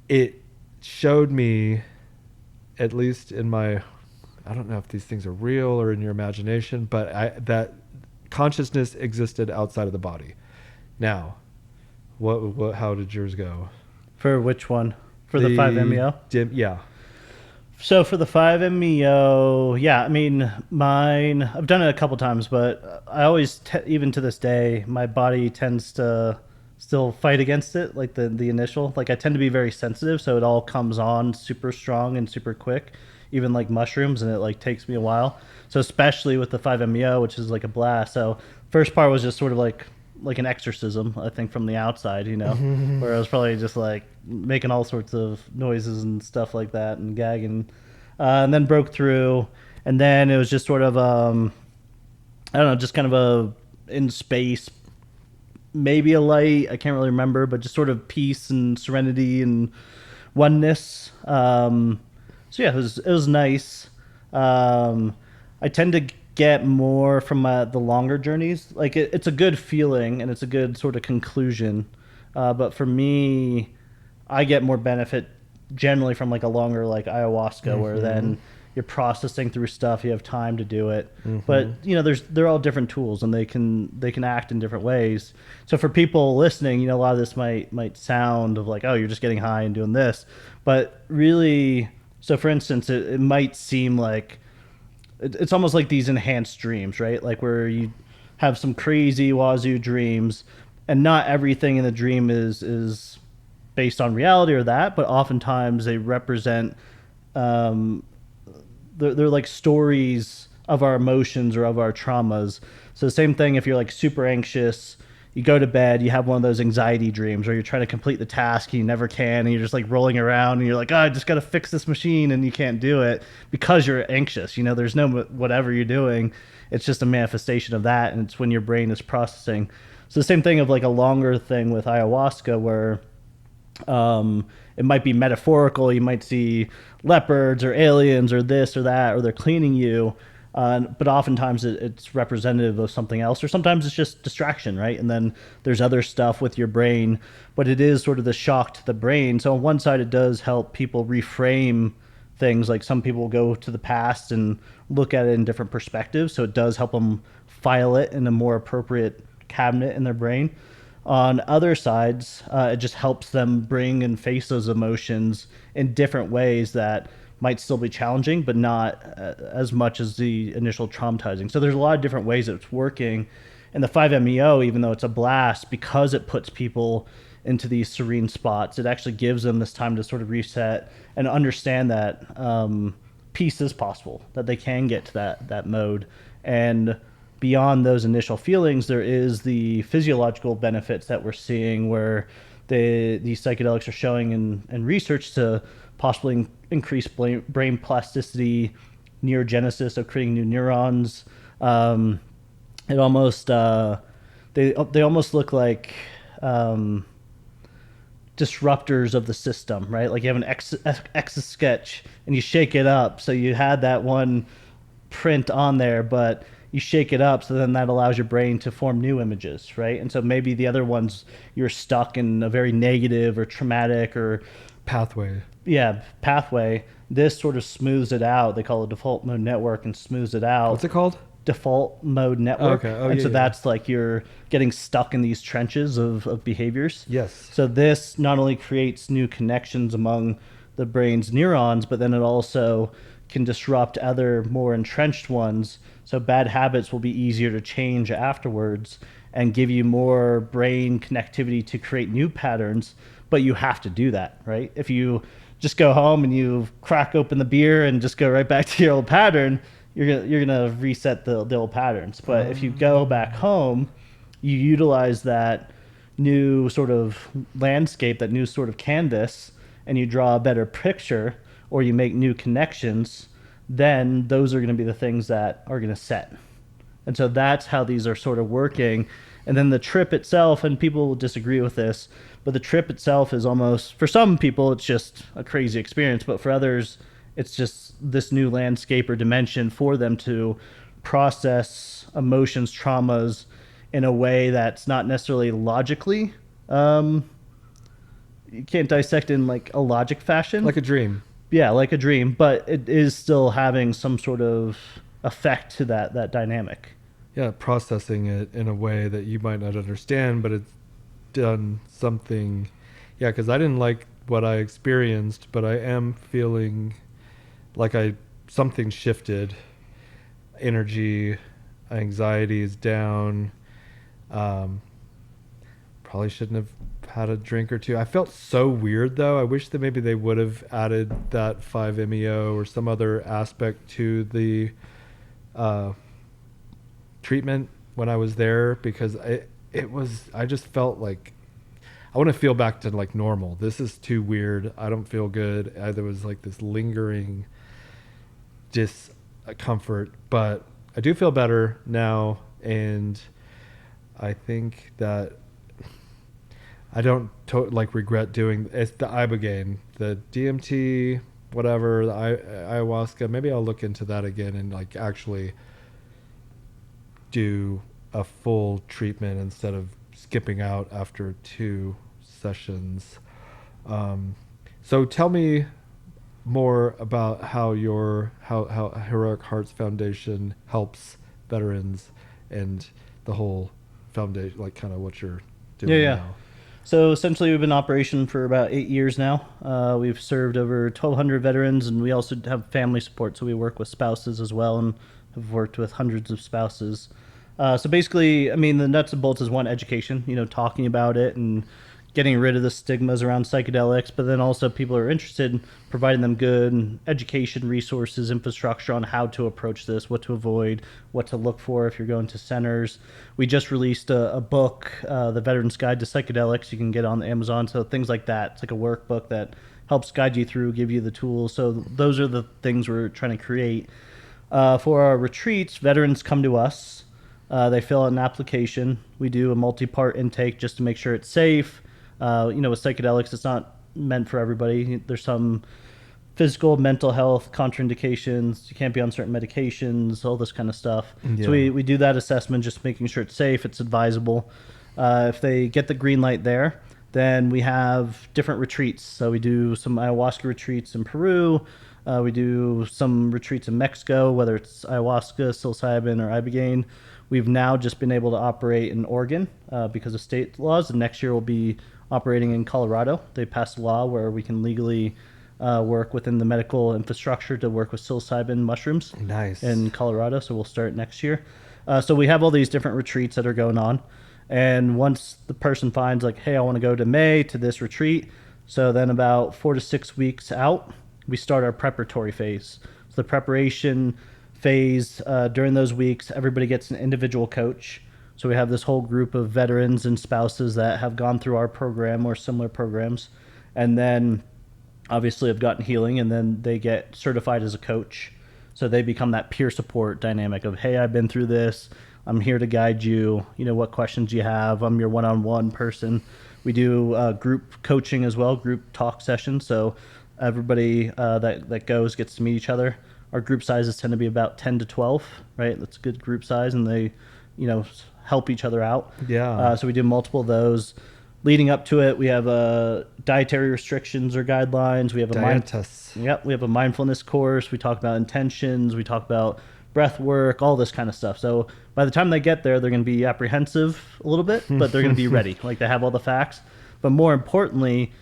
it showed me at least in my, I don't know if these things are real or in your imagination, but that consciousness existed outside of the body. Now, how did yours go? For which one? For the 5-MeO? Yeah. So for the 5-MeO, yeah, I mean, mine, I've done it a couple times, but I always, even to this day, my body tends to still fight against it, like the initial. Like I tend to be very sensitive, so it all comes on super strong and super quick, even like mushrooms, and it like takes me a while. So especially with the 5-MeO, which is like a blast. So first part was just sort of like an exorcism, I think, from the outside, you know, where I was probably just like making all sorts of noises and stuff like that and gagging, and then broke through. And then it was just sort of, I don't know, just kind of in space, maybe a light, I can't really remember, but just sort of peace and serenity and oneness. So yeah, it was nice. I tend to get more from the longer journeys. Like it's a good feeling and it's a good sort of conclusion. But for me, I get more benefit generally from like a longer like ayahuasca, where then you're processing through stuff, you have time to do it. But you know, they're all different tools and they can act in different ways. So for people listening, you know, a lot of this might sound of like, oh, you're just getting high and doing this. But really, so for instance, it might seem like it's almost like these enhanced dreams, right? Like where you have some crazy wazoo dreams, and not everything in the dream is based on reality or that, but oftentimes they represent, they're like stories of our emotions or of our traumas. So the same thing if you're like super anxious, you go to bed, you have one of those anxiety dreams where you're trying to complete the task and you never can, and you're just like rolling around and you're like, oh, I just got to fix this machine, and you can't do it because you're anxious. You know, there's no whatever you're doing. It's just a manifestation of that, and it's when your brain is processing. So the same thing of like a longer thing with ayahuasca where it might be metaphorical. You might see leopards or aliens or this or that, or they're cleaning you. But oftentimes it's representative of something else, or sometimes it's just distraction, right? And then there's other stuff with your brain, but it is sort of the shock to the brain. So on one side, it does help people reframe things. Like some people go to the past and look at it in different perspectives. So it does help them file it in a more appropriate cabinet in their brain. On other sides, it just helps them bring and face those emotions in different ways that might still be challenging, but not as much as the initial traumatizing. So there's a lot of different ways that it's working. And the 5-MeO, even though it's a blast, because it puts people into these serene spots, it actually gives them this time to sort of reset and understand that peace is possible, that they can get to that mode. And beyond those initial feelings, there is the physiological benefits that we're seeing where these psychedelics are showing in research to possibly increase brain plasticity, neurogenesis, of creating new neurons. It almost they almost look like disruptors of the system, right? Like you have an Etch-a-Sketch and you shake it up, so you had that one print on there, but you shake it up, so then that allows your brain to form new images, right? And so maybe the other ones you're stuck in a very negative or traumatic or pathway. This sort of smooths it out. They call it default mode network and smooths it out. What's it called? Default mode network. Okay. So that's like you're getting stuck in these trenches of behaviors. Yes. So this not only creates new connections among the brain's neurons, but then it also can disrupt other more entrenched ones. So bad habits will be easier to change afterwards and give you more brain connectivity to create new patterns. But you have to do that, right? If you just go home and you crack open the beer and just go right back to your old pattern, you're gonna reset the old patterns. But if you go back home, you utilize that new sort of landscape, that new sort of canvas, and you draw a better picture, or you make new connections, then those are going to be the things that are going to set. And so that's how these are sort of working. And then the trip itself, and people will disagree with this, but the trip itself is almost, for some people, it's just a crazy experience. But for others, it's just this new landscape or dimension for them to process emotions, traumas in a way that's not necessarily logically. You can't dissect in like a logic fashion. Like a dream. Yeah, like a dream, but it is still having some sort of effect to that dynamic. Yeah, processing it in a way that you might not understand, but it's done something. Yeah, because I didn't like what I experienced, but I am feeling like I something shifted. Energy, anxiety is down. Um, Probably shouldn't have had a drink or two. I felt so weird though. I wish that maybe they would have added that 5-MeO or some other aspect to the uh, treatment when I was there, because it was, I just felt like I want to feel back to like normal. This is too weird. I don't feel good. There was like this lingering discomfort, but I do feel better now, and I think that I don't like regret doing it's the Ibogaine, the DMT, whatever, the ayahuasca. Maybe I'll look into that again and like actually do a full treatment instead of skipping out after 2 sessions. So tell me more about how how Heroic Hearts Foundation helps veterans and the whole foundation, like kind of what you're doing now. So essentially, we've been in operation for about 8 years now. We've served over 1,200 veterans, and we also have family support. So we work with spouses as well, and have worked with hundreds of spouses. So basically, I mean, the nuts and bolts is one, education. Talking about it and getting rid of the stigmas around psychedelics, but then also people are interested in providing them good education, resources, infrastructure on how to approach this, what to avoid, what to look for if you're going to centers. We just released a book, The Veteran's Guide to Psychedelics. You can get on Amazon. So things like that. It's like a workbook that helps guide you through, give you the tools. So those are the things we're trying to create. For our retreats, veterans come to us. They fill out an application. We do a multi-part intake just to make sure it's safe. With psychedelics, it's not meant for everybody. There's some physical, mental health contraindications. You can't be on certain medications, all this kind of stuff. Yeah. So we do that assessment, just making sure it's safe, it's advisable. If they get the green light there, then we have different retreats. So we do some ayahuasca retreats in Peru. We do some retreats in Mexico, whether it's ayahuasca, psilocybin, or ibogaine. We've now just been able to operate in Oregon because of state laws, and next year we'll be operating in Colorado. They passed a law where we can legally work within the medical infrastructure to work with psilocybin mushrooms. Nice. In Colorado, so we'll start next year. So we have all these different retreats that are going on, and once the person finds like, hey, I want to go to May to this retreat, so then about 4 to 6 weeks out, we start our preparatory phase. So the preparation phase, during those weeks, everybody gets an individual coach. So we have this whole group of veterans and spouses that have gone through our program or similar programs, and then obviously have gotten healing, and then they get certified as a coach. So they become that peer support dynamic of, hey, I've been through this. I'm here to guide you. What questions you have. I'm your one-on-one person. We do group coaching as well, group talk sessions. So everybody that goes gets to meet each other. Our group sizes tend to be about 10 to 12, right? That's a good group size, and they, help each other out. Yeah. So we do multiple of those. Leading up to it, we have dietary restrictions or guidelines. We have we have a mindfulness course. We talk about intentions. We talk about breath work, all this kind of stuff. So by the time they get there, they're going to be apprehensive a little bit, but they're going to be ready. Like, they have all the facts. But more importantly,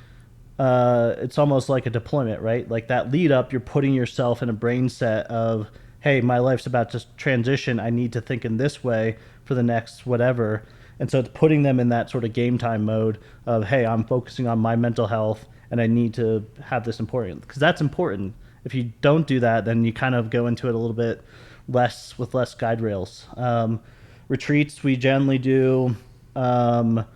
it's almost like a deployment, right? Like that lead up, you're putting yourself in a brain set of, hey, my life's about to transition. I need to think in this way for the next whatever. And so it's putting them in that sort of game time mode of, hey, I'm focusing on my mental health and I need to have this important, because that's important. If you don't do that, then you kind of go into it a little bit less with less guide rails. Retreats, we generally do, like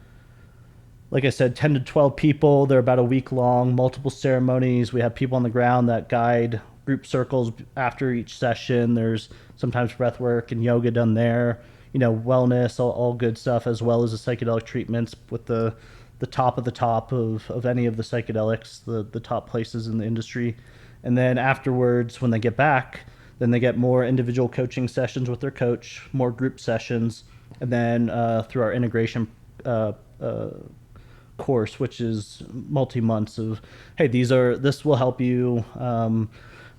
I said, 10 to 12 people. They're about a week long, multiple ceremonies. We have people on the ground that guide group circles after each session. There's sometimes breath work and yoga done there, wellness, all good stuff, as well as the psychedelic treatments with the top of the top of any of the psychedelics, the top places in the industry. And then afterwards, when they get back, then they get more individual coaching sessions with their coach, more group sessions, and then through our integration course, which is multi-months of, hey, this will help you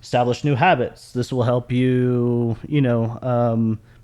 establish new habits. This will help you,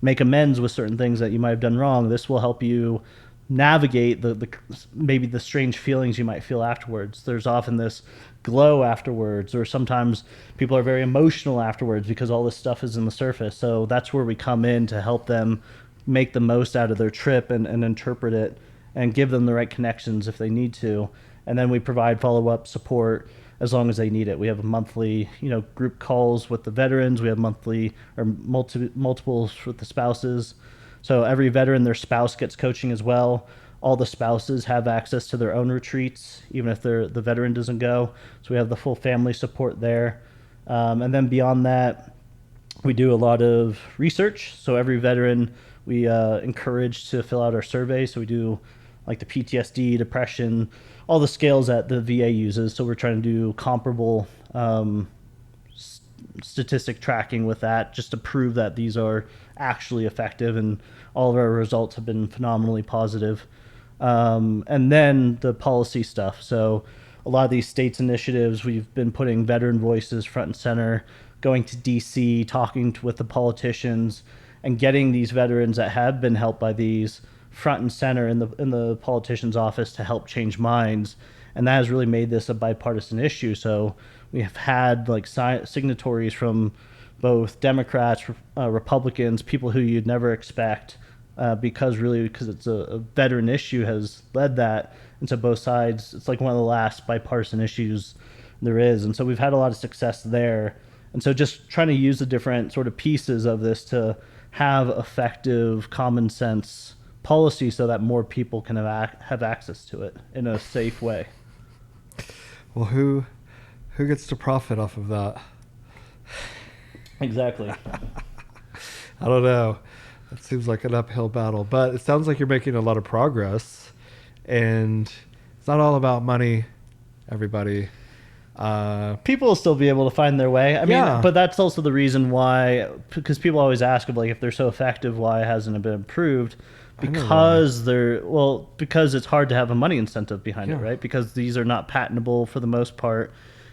make amends with certain things that you might have done wrong. This will help you navigate the maybe the strange feelings you might feel afterwards. There's often this glow afterwards, or sometimes people are very emotional afterwards because all this stuff is in the surface. So that's where we come in to help them make the most out of their trip and interpret it and give them the right connections if they need to. And then we provide follow-up support as long as they need it. We have monthly, group calls with the veterans. We have monthly or multiples with the spouses. So every veteran, their spouse gets coaching as well. All the spouses have access to their own retreats, even if the veteran doesn't go. So we have the full family support there. And then beyond that, we do a lot of research. So every veteran, we encourage to fill out our survey. So we do like the PTSD, depression, all the scales that the VA uses. So we're trying to do comparable statistic tracking with that, just to prove that these are actually effective, and all of our results have been phenomenally positive. And then the policy stuff. So a lot of these states initiatives, we've been putting veteran voices front and center, going to DC, talking with the politicians, and getting these veterans that have been helped by these front and center in the politician's office to help change minds. And that has really made this a bipartisan issue. So we have had like signatories from both Democrats, Republicans, people who you'd never expect, because it's a veteran issue has led that. And so both sides, it's like one of the last bipartisan issues there is. And so we've had a lot of success there. And so just trying to use the different sort of pieces of this to have effective common sense policy so that more people can have access to it in a safe way. Well, who gets to profit off of that? Exactly. I don't know. It seems like an uphill battle, but it sounds like you're making a lot of progress, and it's not all about money, everybody. People will still be able to find their way. I mean, Yeah. but that's also the reason why, because people always ask, like, if they're so effective, why hasn't it been improved? Because because it's hard to have a money incentive behind it, right? Because these are not patentable for the most part.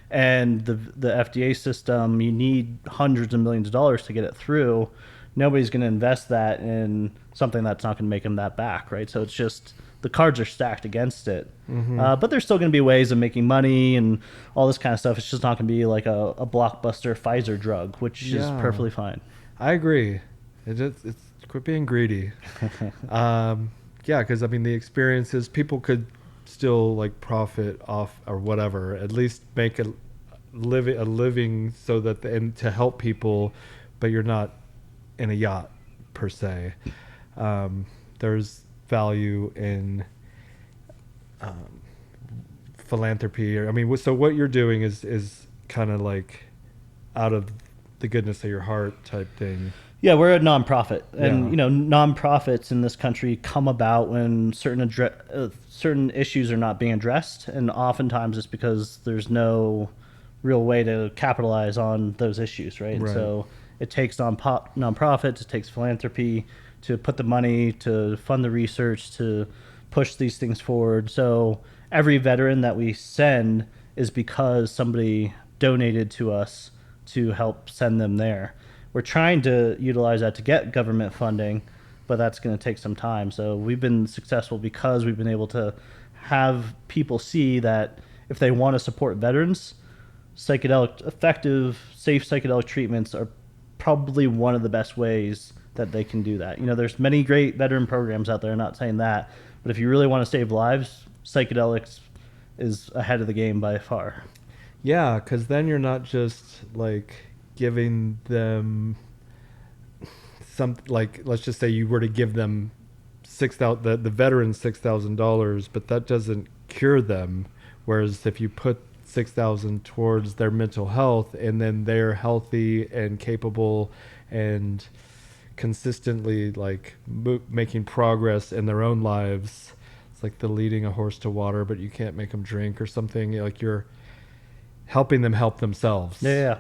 And the FDA system, you need hundreds of millions of dollars to get it through. Nobody's going to invest that in something that's not going to make them that back, right? So it's just, the cards are stacked against it. Mm-hmm. But there's still going to be ways of making money and all this kind of stuff. It's just not going to be like a blockbuster Pfizer drug, which is perfectly fine. I agree. It's quit being greedy. Because I mean, the experiences, people could still like profit off or whatever, at least make a living so that and to help people, but you're not in a yacht per se. There's value in philanthropy, or I mean, so what you're doing is kind of like out of the goodness of your heart type thing. Yeah, we're a nonprofit, and nonprofits in this country come about when certain issues are not being addressed, and oftentimes it's because there's no real way to capitalize on those issues, right? And so it takes nonprofits, it takes philanthropy to put the money to fund the research to push these things forward. So every veteran that we send is because somebody donated to us to help send them there. We're trying to utilize that to get government funding, but that's going to take some time. So we've been successful because we've been able to have people see that if they want to support veterans, effective, safe psychedelic treatments are probably one of the best ways that they can do that. There's many great veteran programs out there, I'm not saying that, but if you really want to save lives, psychedelics is ahead of the game by far. Yeah, because then you're not just like giving them like, let's just say you were to give them the veterans $6,000, but that doesn't cure them. Whereas if you put $6,000 towards their mental health, and then they're healthy and capable and consistently like making progress in their own lives, it's like the leading a horse to water, but you can't make them drink or something. Like, you're helping them help themselves. Yeah.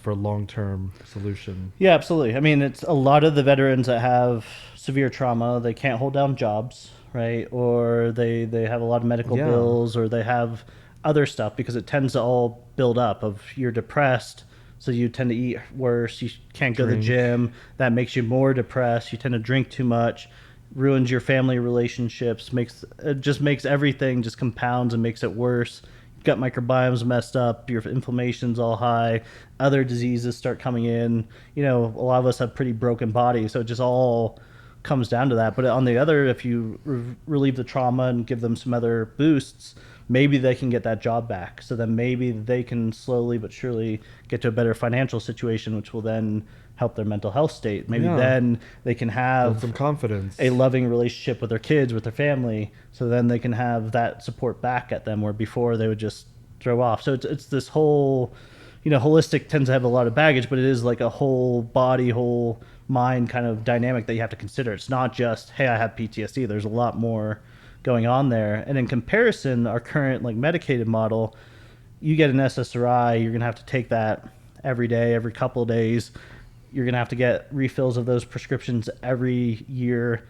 For a long-term solution. Yeah, absolutely. I mean, it's a lot of the veterans that have severe trauma, they can't hold down jobs, right? Or they have a lot of medical Yeah. bills, or they have other stuff, because it tends to all build up of you're depressed, so you tend to eat worse, you can't go to the Drink. gym, that makes you more depressed, you tend to drink too much, ruins your family relationships, makes it just makes everything just compounds and makes it worse. Gut microbiome's messed up, your inflammation's all high, other diseases start coming in. You know, a lot of us have pretty broken bodies, so it just all comes down to that. But on the other, if you relieve the trauma and give them some other boosts, maybe they can get that job back. So then maybe they can slowly but surely get to a better financial situation, which will then help their mental health state. Maybe then they can Build have some confidence. a loving relationship with their kids, with their family, so then they can have that support back at them, where before they would just throw off. So it's this whole, you know, holistic tends to have a lot of baggage, but it is like a whole body, whole mind kind of dynamic that you have to consider. It's not just, hey, I have PTSD. There's a lot more going on there. And in comparison, our current like medicated model, you get an SSRI, you're going to have to take that every day, every couple of days. You're going to have to get refills of those prescriptions every year,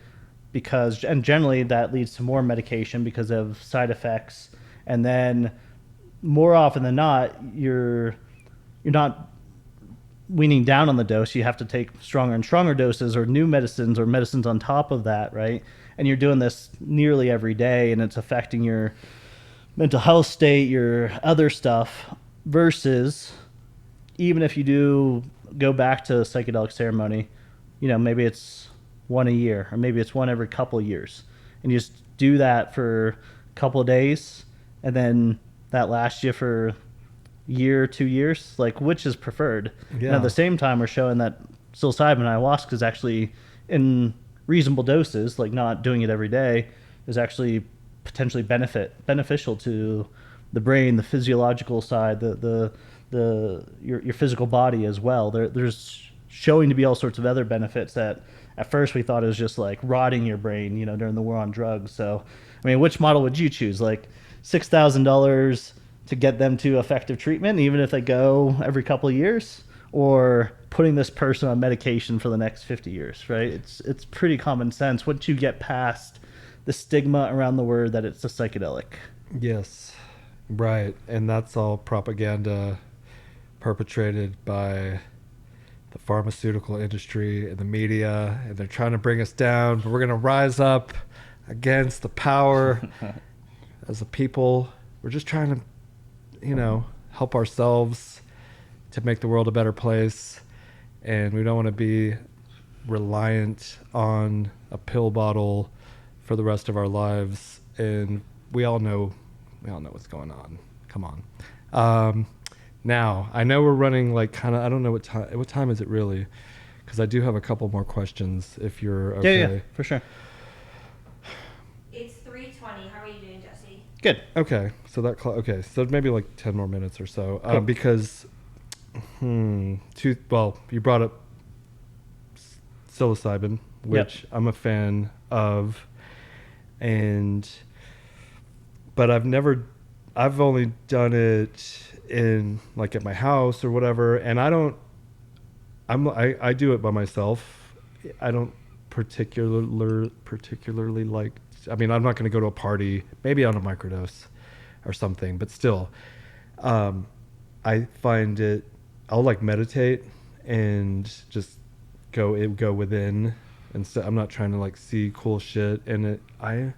because, and generally that leads to more medication because of side effects. And then more often than not, you're not weaning down on the dose. You have to take stronger and stronger doses, or new medicines, or medicines on top of that, right? And you're doing this nearly every day, and it's affecting your mental health state, your other stuff. Versus, even if you do go back to a psychedelic ceremony, you know, maybe it's one a year, or maybe it's one every couple of years, and you just do that for a couple of days, and then that lasts you for year, 2 years, like, which is preferred. Yeah. And at the same time, we're showing that psilocybin and ayahuasca is actually, in reasonable doses, like not doing it every day, is actually potentially beneficial to the brain, the physiological side, your physical body as well. There's showing to be all sorts of other benefits that at first we thought it was just like rotting your brain, you know, during the war on drugs. So, I mean, which model would you choose? Like $6,000 to get them to effective treatment, even if they go every couple of years, or putting this person on medication for the next 50 years, right? It's pretty common sense once you get past the stigma around the word that it's a psychedelic. Yes, right. And that's all propaganda perpetrated by the pharmaceutical industry and the media, and they're trying to bring us down, but we're going to rise up against the power as a people. We're just trying to, you know, help ourselves to make the world a better place, and we don't want to be reliant on a pill bottle for the rest of our lives. And we all know what's going on. Come on. Now I know we're running like kind of, I don't know what time is it really, because I do have a couple more questions if you're okay. Yeah, for sure. It's 3:20. How are you doing, Jesse? Good. Okay, so okay, so maybe like 10 more minutes or so, Cool. because you brought up psilocybin, which I'm a fan of, but I've only done it in like at my house or whatever, and I do it by myself. I don't particularly like, I mean, I'm not going to go to a party, maybe on a microdose or something, but still, I find I'll like meditate and just go within, and so I'm not trying to like see cool shit, and I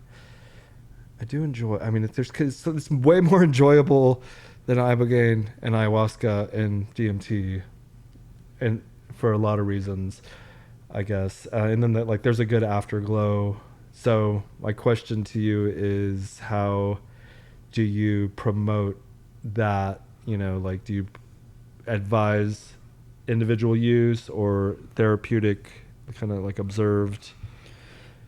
do enjoy. I mean, it's way more enjoyable than Iboga and ayahuasca and DMT, and for a lot of reasons, I guess. And then like there's a good afterglow. So my question to you is, how do you promote that? You know, like, do you advise individual use or therapeutic, kind of like observed?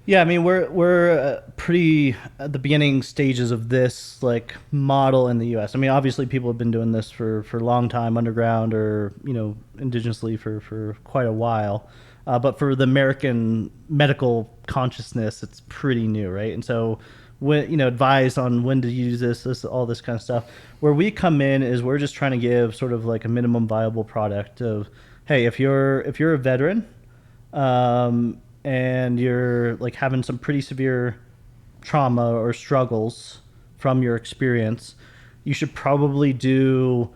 Yeah, I mean, we're pretty at the beginning stages of this like model in the U.S. I mean, obviously people have been doing this for a long time, underground or, you know, indigenously for quite a while. But for the American medical consciousness, it's pretty new, right? And so, when, you know, advise on when to use this, all this kind of stuff. Where we come in is we're just trying to give sort of like a minimum viable product of, hey, if you're a veteran, and you're like having some pretty severe trauma or struggles from your experience, you should probably do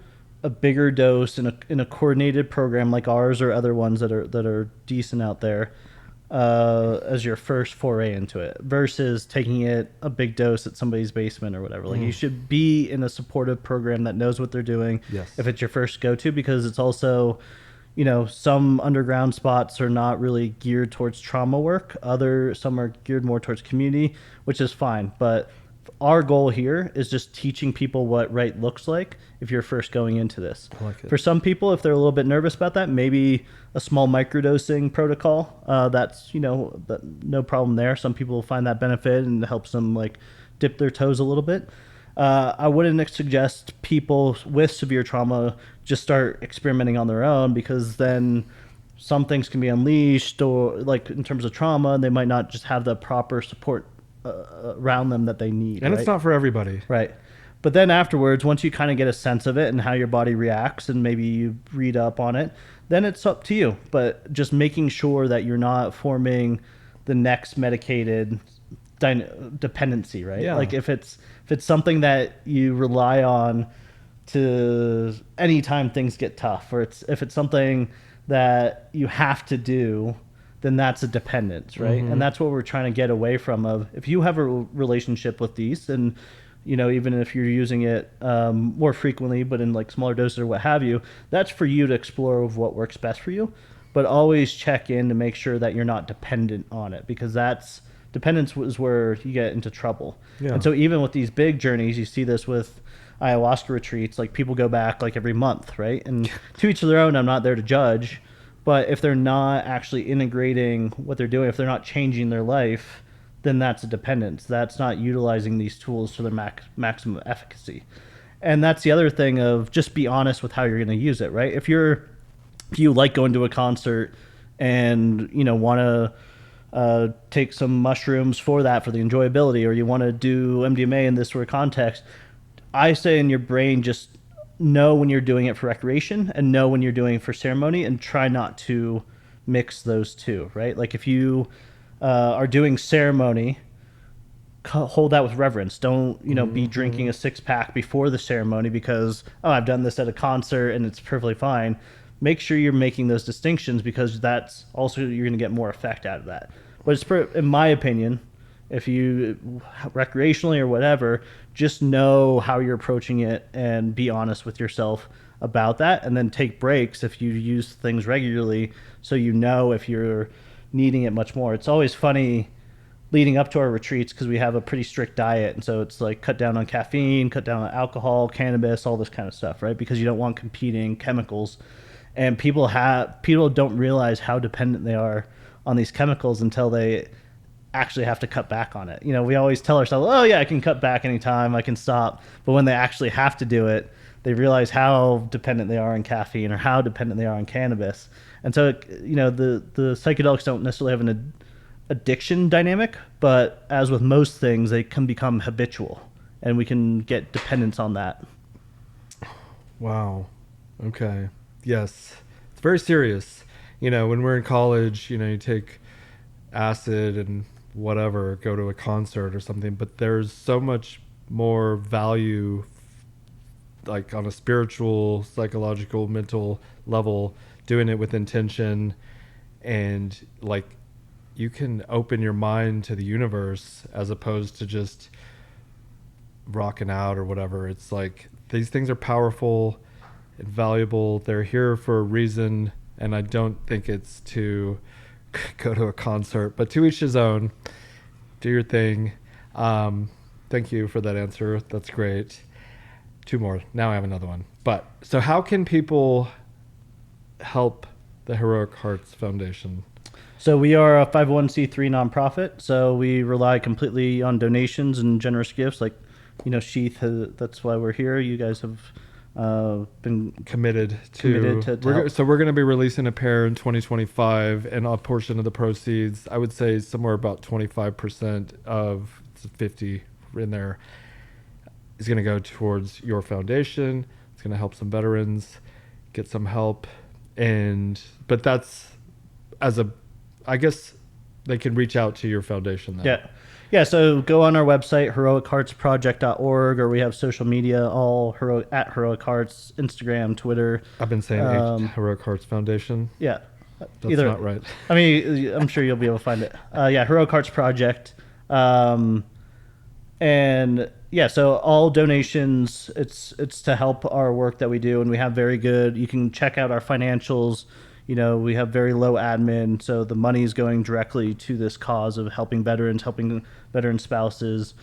a bigger dose in a coordinated program like ours or other ones that are decent out there as your first foray into it versus taking it a big dose at somebody's basement or whatever. Like you should be in a supportive program that knows what they're doing. Yes. If it's your first go-to, because it's also, some underground spots are not really geared towards trauma work. Some are geared more towards community, which is fine. But our goal here is just teaching people what right looks like if you're first going into this. I like it. For some people, if they're a little bit nervous about that, maybe a small microdosing protocol, that's, no problem there. Some people will find that benefit and it helps them like dip their toes a little bit. I wouldn't suggest people with severe trauma just start experimenting on their own, because then some things can be unleashed, or like in terms of trauma, and they might not just have the proper support around them that they need. And right? it's not for everybody. Right. But then afterwards, once you kind of get a sense of it and how your body reacts, and maybe you read up on it, then it's up to you. But just making sure that you're not forming the next medicated dependency, right? Yeah. Like if it's something that you rely on to anytime things get tough, or if it's something that you have to do, then that's a dependence, right? And that's what we're trying to get away from. Of if you have a relationship with these, and even if you're using it more frequently, but in like smaller doses or what have you, that's for you to explore of what works best for you. But always check in to make sure that you're not dependent on it, because dependence is where you get into trouble. Yeah. And so even with these big journeys, you see this with ayahuasca retreats, like people go back like every month, right? And to each their own, I'm not there to judge, but if they're not actually integrating what they're doing, if they're not changing their life, then that's a dependence. That's not utilizing these tools to their maximum efficacy. And that's the other thing of just be honest with how you're going to use it, right? If you like going to a concert and, want to take some mushrooms for the enjoyability, or you want to do MDMA in this sort of context, I say in your brain, just know when you're doing it for recreation and know when you're doing it for ceremony, and try not to mix those two, right? Like if you are doing ceremony, hold that with reverence. Don't, be drinking a 6-pack before the ceremony because, I've done this at a concert and it's perfectly fine. Make sure you're making those distinctions, because that's also, you're going to get more effect out of that. But in my opinion, if you recreationally or whatever, just know how you're approaching it and be honest with yourself about that, and then take breaks if you use things regularly, so if you're needing it much more. It's always funny leading up to our retreats, because we have a pretty strict diet, and so it's like cut down on caffeine, cut down on alcohol, cannabis, all this kind of stuff, right? Because you don't want competing chemicals. And people don't realize how dependent they are on these chemicals until they actually have to cut back on it. We always tell ourselves, oh yeah, I can cut back anytime, I can stop. But when they actually have to do it, they realize how dependent they are on caffeine or how dependent they are on cannabis. And so, the psychedelics don't necessarily have an addiction dynamic, but as with most things, they can become habitual, and we can get dependence on that. Wow. Okay. Yes. It's very serious. When we're in college, you take acid and whatever, go to a concert or something, but there's so much more value, like on a spiritual, psychological, mental level, doing it with intention, and like you can open your mind to the universe as opposed to just rocking out or whatever. It's like these things are powerful and valuable. They're here for a reason, and I don't think it's to go to a concert, but to each his own. Do your thing. Thank you for that answer. That's great. 2 more. Now I have another one. But so how can people help the Heroic Hearts Foundation? So we are a 501c3 nonprofit. So we rely completely on donations and generous gifts. Like, SHEATH, that's why we're here. You guys have been committed to help. So we're going to be releasing a pair in 2025, and a portion of the proceeds, I would say somewhere about 25% of 50 in there, is going to go towards your foundation. It's going to help some veterans get some help, but that's I guess they can reach out to your foundation then. Yeah, so go on our website, heroicheartsproject.org, or we have social media, all at Heroic Hearts, Instagram, Twitter. I've been saying Heroic Hearts Foundation. Yeah. That's not right. I mean, I'm sure you'll be able to find it. Yeah, Heroic Hearts Project. And yeah, so all donations, it's to help our work that we do, and we have very good. You can check out our financials. We have very low admin, so the money is going directly to this cause of helping veterans, helping veteran spouses.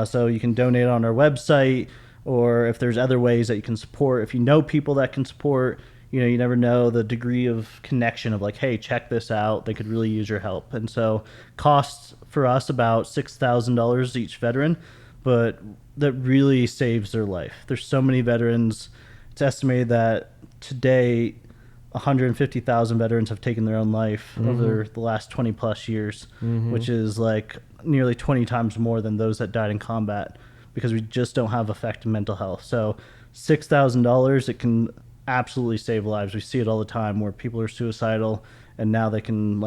So you can donate on our website, or if there's other ways that you can support. If you know people that can support, you never know the degree of connection of like, hey, check this out. They could really use your help. And so costs for us about $6,000 each veteran, but that really saves their life. There's so many veterans. It's estimated that today 150,000 veterans have taken their own life over the last 20 plus years, which is like nearly 20 times more than those that died in combat, because we just don't have effective mental health. So $6,000, it can absolutely save lives. We see it all the time where people are suicidal and now they can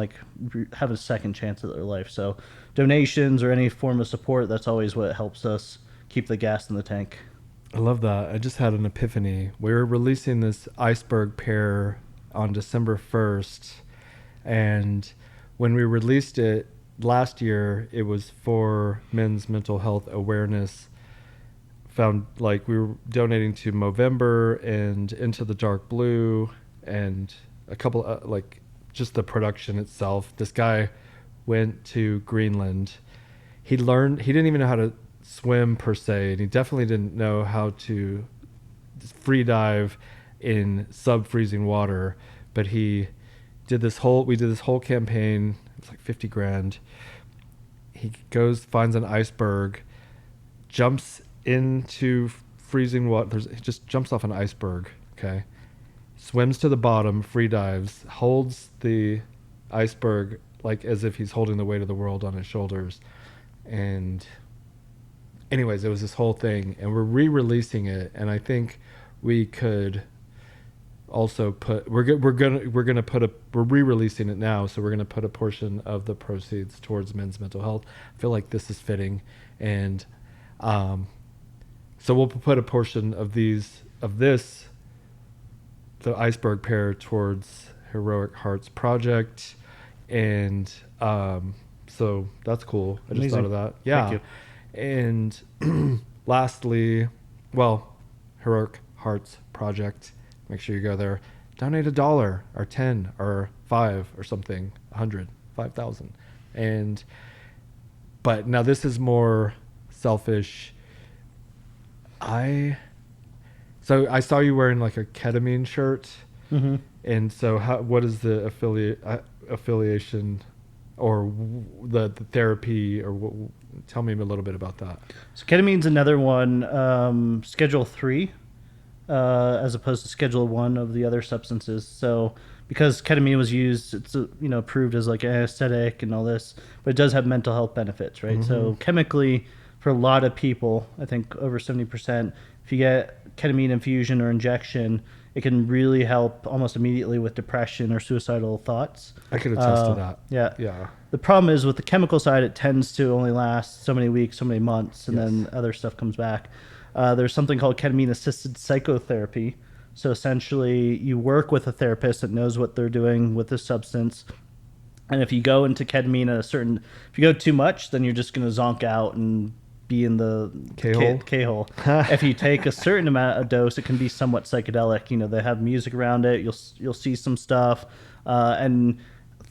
have a second chance at their life. So donations or any form of support, that's always what helps us keep the gas in the tank. I love that. I just had an epiphany. We're releasing this iceberg pair on December 1st, and when we released it last year, it was for men's mental health awareness. We were donating to Movember and Into the Dark Blue and a couple just the production itself. This guy went to Greenland. He didn't even know how to swim per se, and he definitely didn't know how to free dive in sub-freezing water, but we did this whole campaign. It was like 50 grand. He finds an iceberg, jumps into freezing water. He just jumps off an iceberg, okay? Swims to the bottom, free dives, holds the iceberg like as if he's holding the weight of the world on his shoulders. And anyways, it was this whole thing, and we're re-releasing it, and I think we could also we're re-releasing it now, so we're gonna put a portion of the proceeds towards men's mental health. I feel like this is fitting, and so we'll put a portion of the iceberg pair towards Heroic Hearts Project, and so that's cool. I just thought of that. Yeah. Thank you. And lastly, Heroic Hearts Project. Make sure you go there. Donate $1 or 10 or 5 or something. 100, 5,000. But now this is more selfish. So I saw you wearing like a ketamine shirt. Mm-hmm. And so what is the affiliation or the therapy, or tell me a little bit about that. So ketamine's another one, Schedule 3, as opposed to Schedule 1 of the other substances. So because ketamine was used, it's approved as like anesthetic and all this, but it does have mental health benefits, right? Mm-hmm. So chemically, for a lot of people, I think over 70%, if you get ketamine infusion or injection, it can really help almost immediately with depression or suicidal thoughts. I could attest to that. Yeah. Yeah. The problem is with the chemical side, it tends to only last so many weeks, so many months, and then other stuff comes back. There's something called ketamine-assisted psychotherapy. So essentially, you work with a therapist that knows what they're doing with the substance. And if you go into ketamine if you go too much, then you're just going to zonk out and be in the K-hole. If you take a certain amount of dose, it can be somewhat psychedelic. They have music around it. You'll see some stuff, and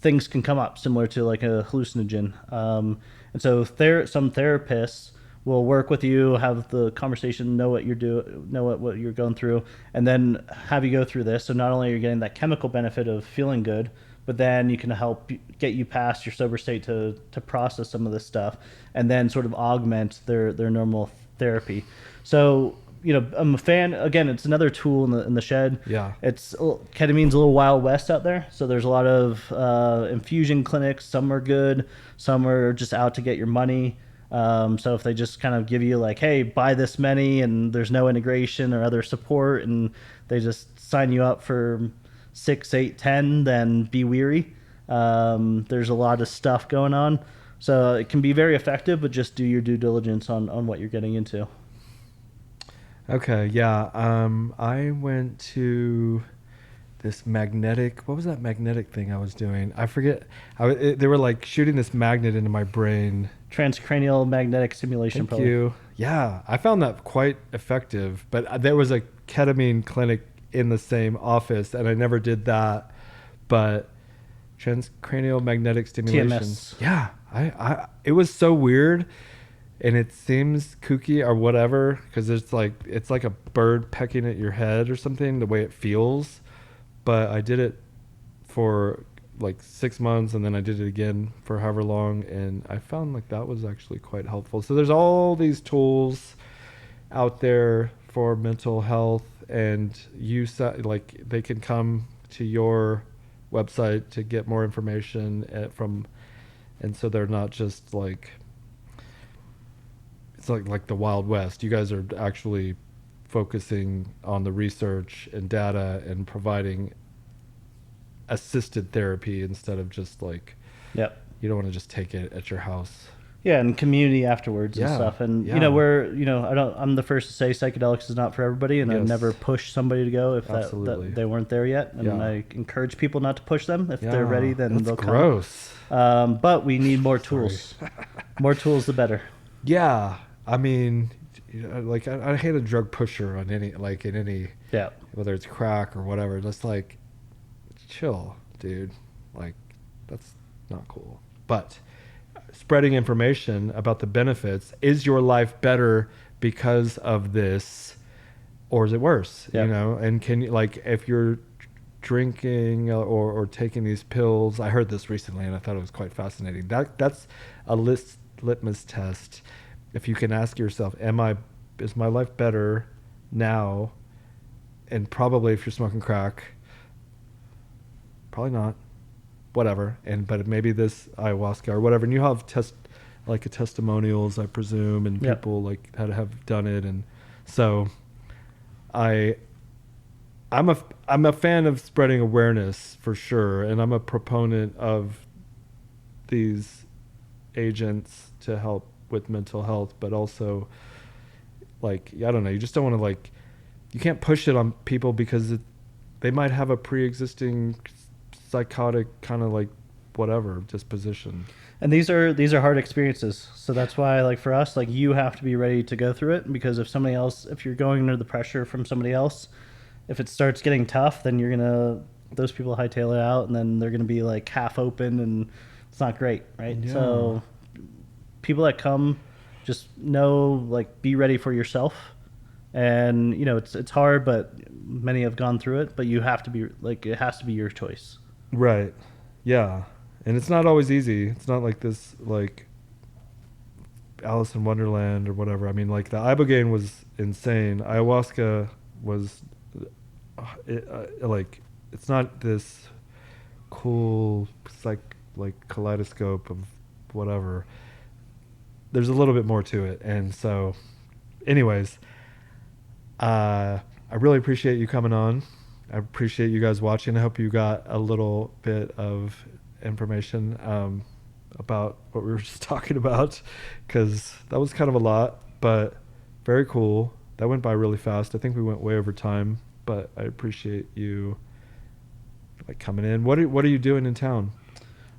things can come up similar to like a hallucinogen. And so some therapists will work with you, have the conversation, know what you're doing, know what you're going through, and then have you go through this. So not only are you getting that chemical benefit of feeling good, but then you can help get you past your sober state to process some of this stuff, and then sort of augment their normal therapy. So, I'm a fan. Again, it's another tool in the shed. Yeah. Ketamine's a little Wild West out there. So there's a lot of infusion clinics. Some are good. Some are just out to get your money. So if they just kind of give you like, hey, buy this many, and there's no integration or other support, and they just sign you up for 6, 8, 10, then be weary. There's a lot of stuff going on, So it can be very effective, but just do your due diligence on what you're getting into. Okay, yeah. I went to this magnetic. What was that magnetic thing I was doing? I forget. They were like shooting this magnet into my brain. Transcranial magnetic stimulation. Thank probably. you. Yeah, I found that quite effective. But there was a ketamine clinic in the same office, and I never did that. But transcranial magnetic stimulation. TMS. Yeah, it was so weird. And it seems kooky or whatever because it's like a bird pecking at your head or something, the way it feels. But I did it for like 6 months, and then I did it again for however long, and I found like that was actually quite helpful. So there's all these tools out there for mental health, and like they can come to your website to get more information and so they're not just like, it's like the Wild West. You guys are actually focusing on the research and data and providing assisted therapy instead of just like, Yep. you don't want to just take it at your house. Yeah, and community afterwards and Yeah, stuff. And yeah. I'm the first to say psychedelics is not for everybody, and Yes. I'd never push somebody to go if Absolutely. that they weren't there yet. And Yeah. I encourage people not to push them. If Yeah, they're ready, then that's they'll gross. come. But we need more tools. More tools, the better. Yeah, I mean, like I hate a drug pusher on any Yeah. whether it's crack or whatever. Just like, chill, dude. Like, that's not cool. But spreading information about the benefits. Is your life better because of this, or is it worse? Yep. You know, and can you, like, if you're drinking or taking these pills, I heard this recently and I thought it was quite fascinating. That's a litmus test. If you can ask yourself, is my life better now? And probably if you're smoking crack, probably not. Whatever. But maybe this ayahuasca or whatever, and you have testimonials, I presume, and Yep. people like that have done it, and so I'm a fan of spreading awareness for sure, and I'm a proponent of these agents to help with mental health, but also, like, I don't know, you just don't want to, like, you can't push it on people because they might have a pre-existing psychotic kind of like whatever disposition. And these are hard experiences. So that's why, like, for us, like, you have to be ready to go through it, because if you're going under the pressure from somebody else, if it starts getting tough, then those people hightail it out, and then they're gonna be like half open, and it's not great, right? Yeah. So people that come, just know, like, be ready for yourself. And it's hard, but many have gone through it. But you have to be, like, it has to be your choice. Right. Yeah. And it's not always easy. It's not like this, like Alice in Wonderland or whatever. I mean, like, the Iboga was insane. Ayahuasca was like, it's not this cool like kaleidoscope of whatever. There's a little bit more to it. And so anyways, I really appreciate you coming on. I appreciate you guys watching. I hope you got a little bit of information about what we were just talking about, because that was kind of a lot, but very cool. That went by really fast. I think we went way over time, but I appreciate you, like, coming in. What are you doing in town?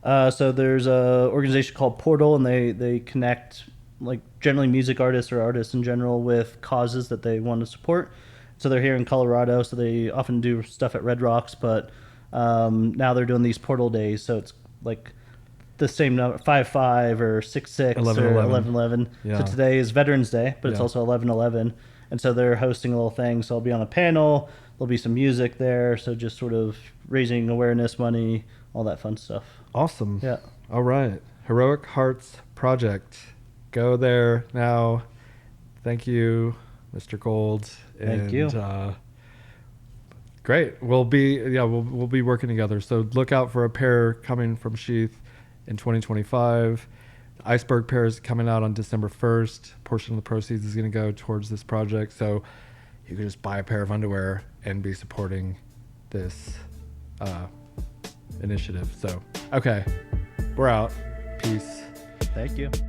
So there's a organization called Portal, and they connect, like, generally music artists or artists in general with causes that they want to support. So they're here in Colorado, so they often do stuff at Red Rocks, but now they're doing these Portal days, so it's like the same number, 5/5 or 6/6 or 11/11. Yeah. So today is Veterans Day, but it's Yeah. also 11/11, and so they're hosting a little thing. So I'll be on a panel. There'll be some music there, so just sort of raising awareness, money, all that fun stuff. Awesome. Yeah. All right. Heroic Hearts Project. Go there now. Thank you, Mr. Gould. Thank you. Great. We'll be working together. So look out for a pair coming from Sheath in 2025. The Iceberg pair is coming out on December 1st. A portion of the proceeds is going to go towards this project. So you can just buy a pair of underwear and be supporting this initiative. So, okay. We're out. Peace. Thank you.